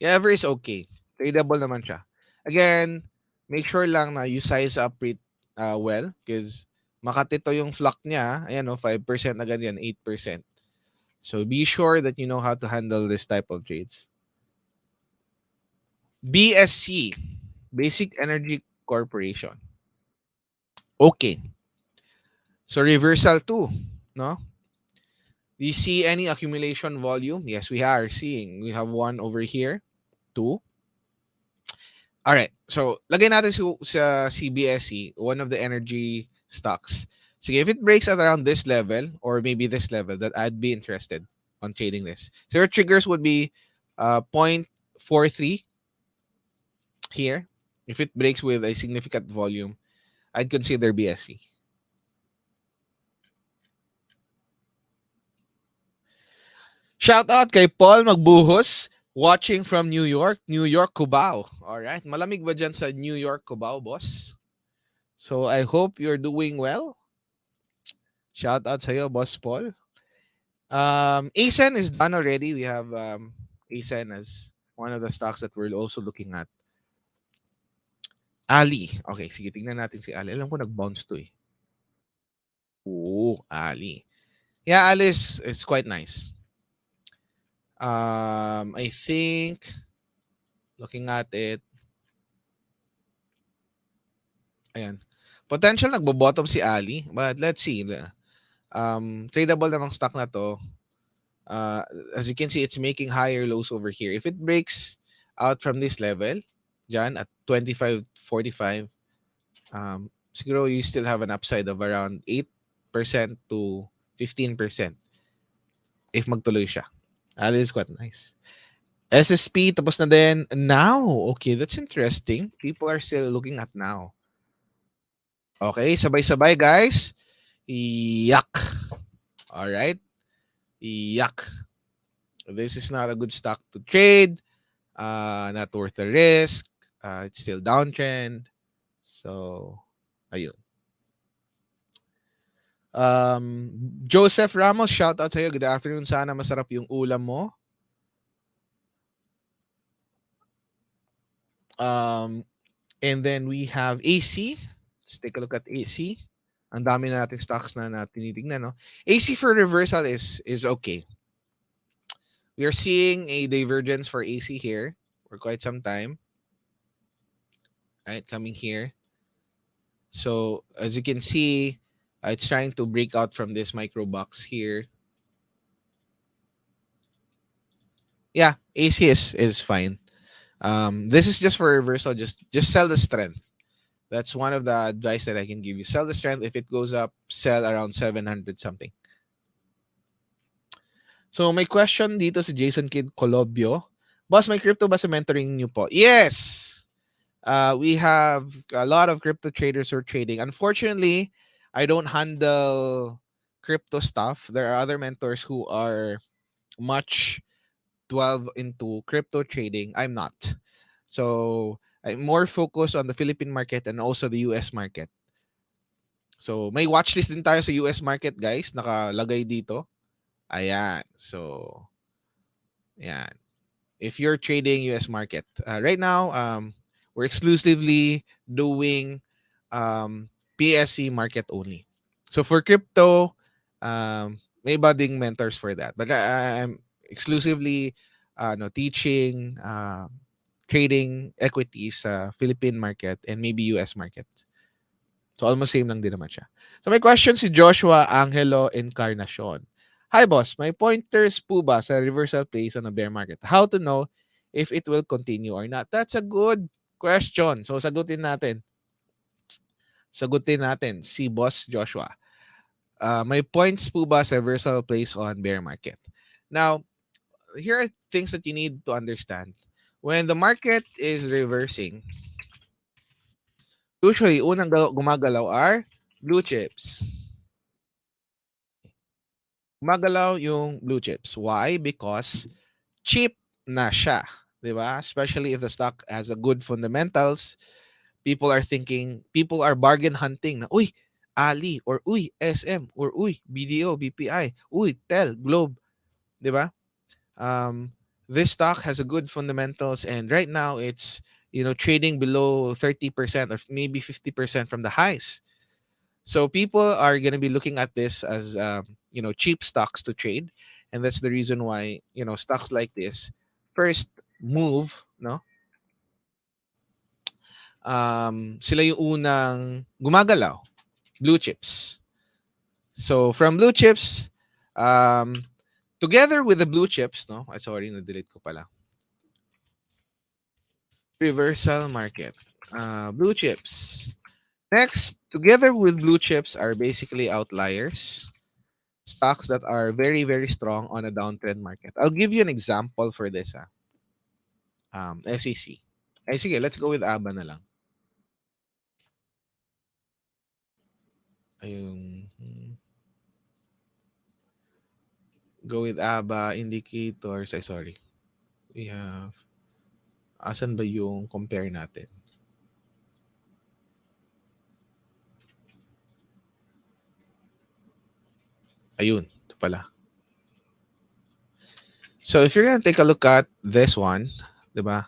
Yeah, Ever is okay. Tradable naman siya. Again, make sure lang na you size up it well because makatito yung flock niya. Ayan, no, 5% agad yan, 8%. So be sure that you know how to handle this type of trades. BSC, Basic Energy Corporation. Okay. So reversal 2, no? Do you see any accumulation volume? Yes, we are seeing. We have one over here, 2. All right. So, lagay natin sa CBSE, one of the energy stocks. So, if it breaks at around this level or maybe this level, that I'd be interested on trading this. So, your triggers would be 0.43 here. If it breaks with a significant volume, I'd consider BSE. Shout out kay Paul Magbuhos, watching from New York, Cubao. All right. Malamig ba dyan sa New York, Cubao, boss? So, I hope you're doing well. Shout out sa'yo, Boss Paul. ASEN is done already. We have ASEN as one of the stocks that we're also looking at. Ali. Okay, sige, tingnan natin si Ali. Alam ko nag-bounce to eh. Oo, Ali. Yeah, Ali is quite nice. I think, looking at it, ayan. Potential nagbo-bottom si Ali, but let's see. Tradable namang stock na to. As you can see, it's making higher lows over here. If it breaks out from this level, dyan at 25.45, siguro you still have an upside of around 8% to 15% if magtuloy siya. That is quite nice. SSP, tapos na din. Now, okay, that's interesting. People are still looking at now. Okay, sabay-sabay, guys. Yuck. All right. Yuck. This is not a good stock to trade. Not worth the risk. It's still downtrend. So, ayun. Joseph Ramos, shout out sa'yo. Good afternoon. Sana masarap yung ulam mo. And then we have AC. Let's take a look at AC. Ang dami na natin stocks na tinitignan, no? AC for reversal is okay. We are seeing a divergence for AC here for quite some time. Right, coming here. So, as you can see, it's trying to break out from this micro box here. Yeah, AC is fine. This is just for reversal. Just sell the strength. That's one of the advice that I can give you. Sell the strength. If it goes up, sell around 700 something. So, may question dito si Jason Kid Colobio. Boss, may crypto ba sa mentoring niyo po? Yes! We have a lot of crypto traders who are trading. Unfortunately, I don't handle crypto stuff. There are other mentors who are much delved into crypto trading. I'm not. So, I'm more focused on the Philippine market and also the US market. So, may watchlist din tayo sa US market, guys. Nakalagay dito. Ayan. So, ayan. If you're trading US market, right now, we're exclusively doing PSC market only. So, for crypto, may budding mentors for that. But I'm exclusively teaching trading equities sa Philippine market and maybe US market. So almost same lang din naman siya. So may question si Joshua Angelo Encarnacion. Hi boss, may pointers po ba sa reversal plays on a bear market? How to know if it will continue or not? That's a good question. So sagutin natin si Boss Joshua. May points po ba sa reversal plays on bear market? Now, here are things that you need to understand. When the market is reversing, usually unang gumagalaw are blue chips. Gumagalaw yung blue chips. Why? Because cheap na siya. 'Di ba? Especially if the stock has a good fundamentals, people are bargain hunting na, uy, Ali, or uy, SM, or uy, BDO, BPI, uy, TEL, Globe, 'di ba? Um, this stock has a good fundamentals, and right now it's trading below 30% or maybe 50% from the highs. So people are going to be looking at this as cheap stocks to trade, and that's the reason why stocks like this first move, no, sila yung unang gumagalaw, blue chips. So from blue chips, um, together with the blue chips, no, sorry, na-delete ko pala. Reversal market, blue chips. Next, together with blue chips are basically outliers, stocks that are very, very strong on a downtrend market. I'll give you an example for this. SEC. Ay, sige, let's go with ABA na lang. Ayun. Go with ABA, indicators. Ay, sorry. We have, asan ba yung compare natin? Ayun, ito pala. So if you're gonna take a look at this one, diba?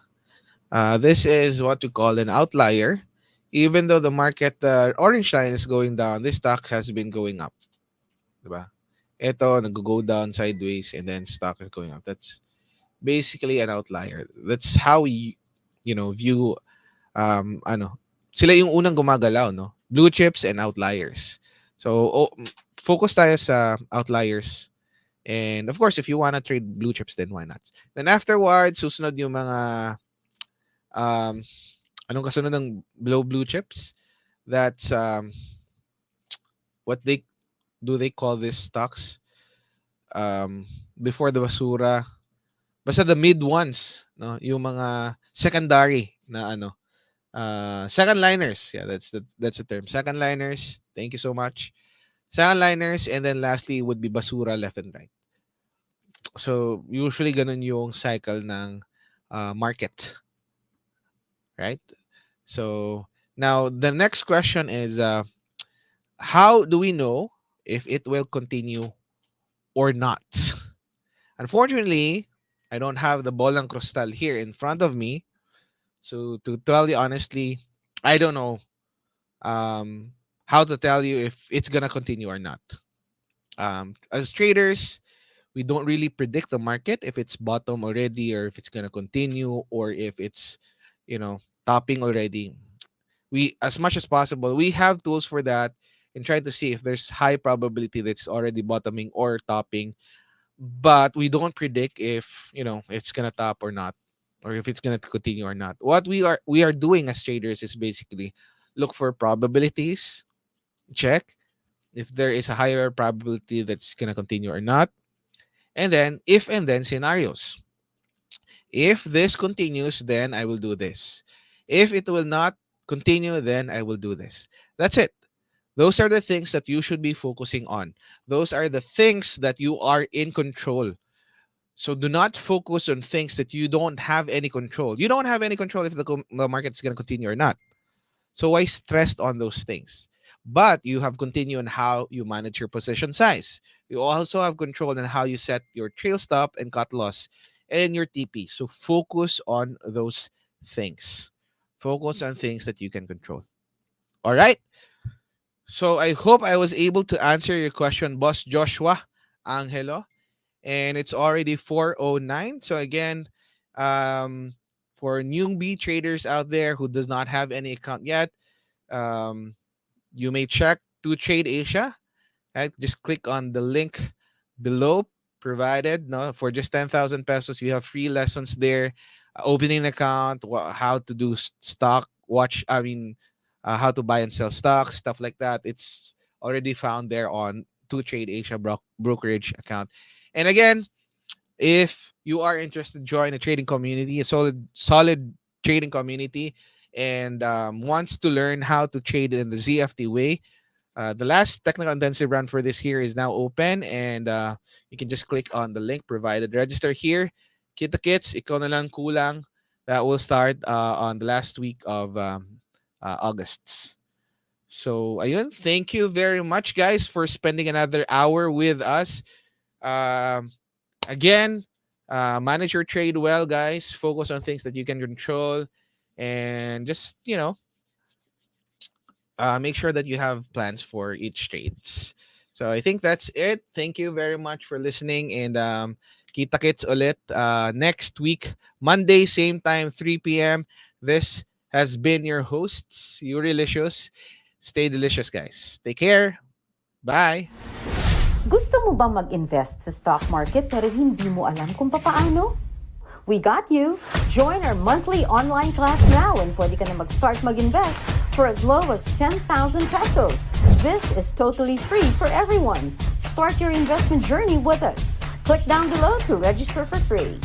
This is what we call an outlier. Even though the market, the orange line is going down, this stock has been going up. Diba? Ito, nag-go down sideways and then stock is going up. That's basically an outlier. That's how we, view, sila yung unang gumagalaw, no? Blue chips and outliers. So, focus tayo sa outliers. And of course, if you want to trade blue chips, then why not? Then afterwards, susunod yung mga anong kasunod ng below blue chips? That's what they call these stocks before the basura. Basta the mid ones, no? Yung mga secondary na second liners. Yeah, that's the term. Second liners. Thank you so much. Second liners, and then lastly would be basura left and right. So usually ganun yung cycle ng market, right? So now the next question is how do we know if it will continue or not? Unfortunately, I don't have the bolang crystal here in front of me. So to tell you honestly, I don't know how to tell you if it's gonna continue or not. As traders, we don't really predict the market if it's bottom already or if it's gonna continue or if it's topping already. We, as much as possible, we have tools for that and try to see if there's high probability that's already bottoming or topping, but we don't predict if it's gonna top or not, or if it's gonna continue or not. What we are doing as traders is basically look for probabilities, check if there is a higher probability that's gonna continue or not, and then if and then scenarios. If this continues, then I will do this. If it will not continue, then I will do this. That's it. Those are the things that you should be focusing on. Those are the things that you are in control. So do not focus on things that you don't have any control. You don't have any control if the market is going to continue or not. So why stressed on those things? But you have control on how you manage your position size. You also have control on how you set your trail stop and cut loss and your TP. So focus on those things. Focus on things that you can control. All right. So I hope I was able to answer your question, Boss Joshua Angelo. And it's already 4:09. So again, for newbie traders out there who does not have any account yet, you may check 2trade Asia. Right? Just click on the link below provided. No, for just 10,000 pesos, you have free lessons there. Opening an account, how to do stock watch. I mean, how to buy and sell stock, stuff like that. It's already found there on 2trade Asia brokerage account. And again, if you are interested, join a trading community, a solid trading community, and wants to learn how to trade in the ZFT way. The last technical intensive run for this year is now open, and you can just click on the link provided. Register here. Kita kits, ikaw na lang kulang. That will start on the last week of August. So, ayun, thank you very much, guys, for spending another hour with us. Again, manage your trade well, guys. Focus on things that you can control, and just make sure that you have plans for each trades. So I think that's it. Thank you very much for listening, and kita kits ulit next week, Monday, same time, 3 p.m. This has been your hosts, Yurilicious. Stay delicious, guys. Take care. Bye. Gusto mo bang mag-invest sa stock market pero hindi mo alam kung papaano? We got you! Join our monthly online class now and pwede ka na mag-start mag-invest for as low as 10,000 pesos. This is totally free for everyone. Start your investment journey with us. Click down below to register for free.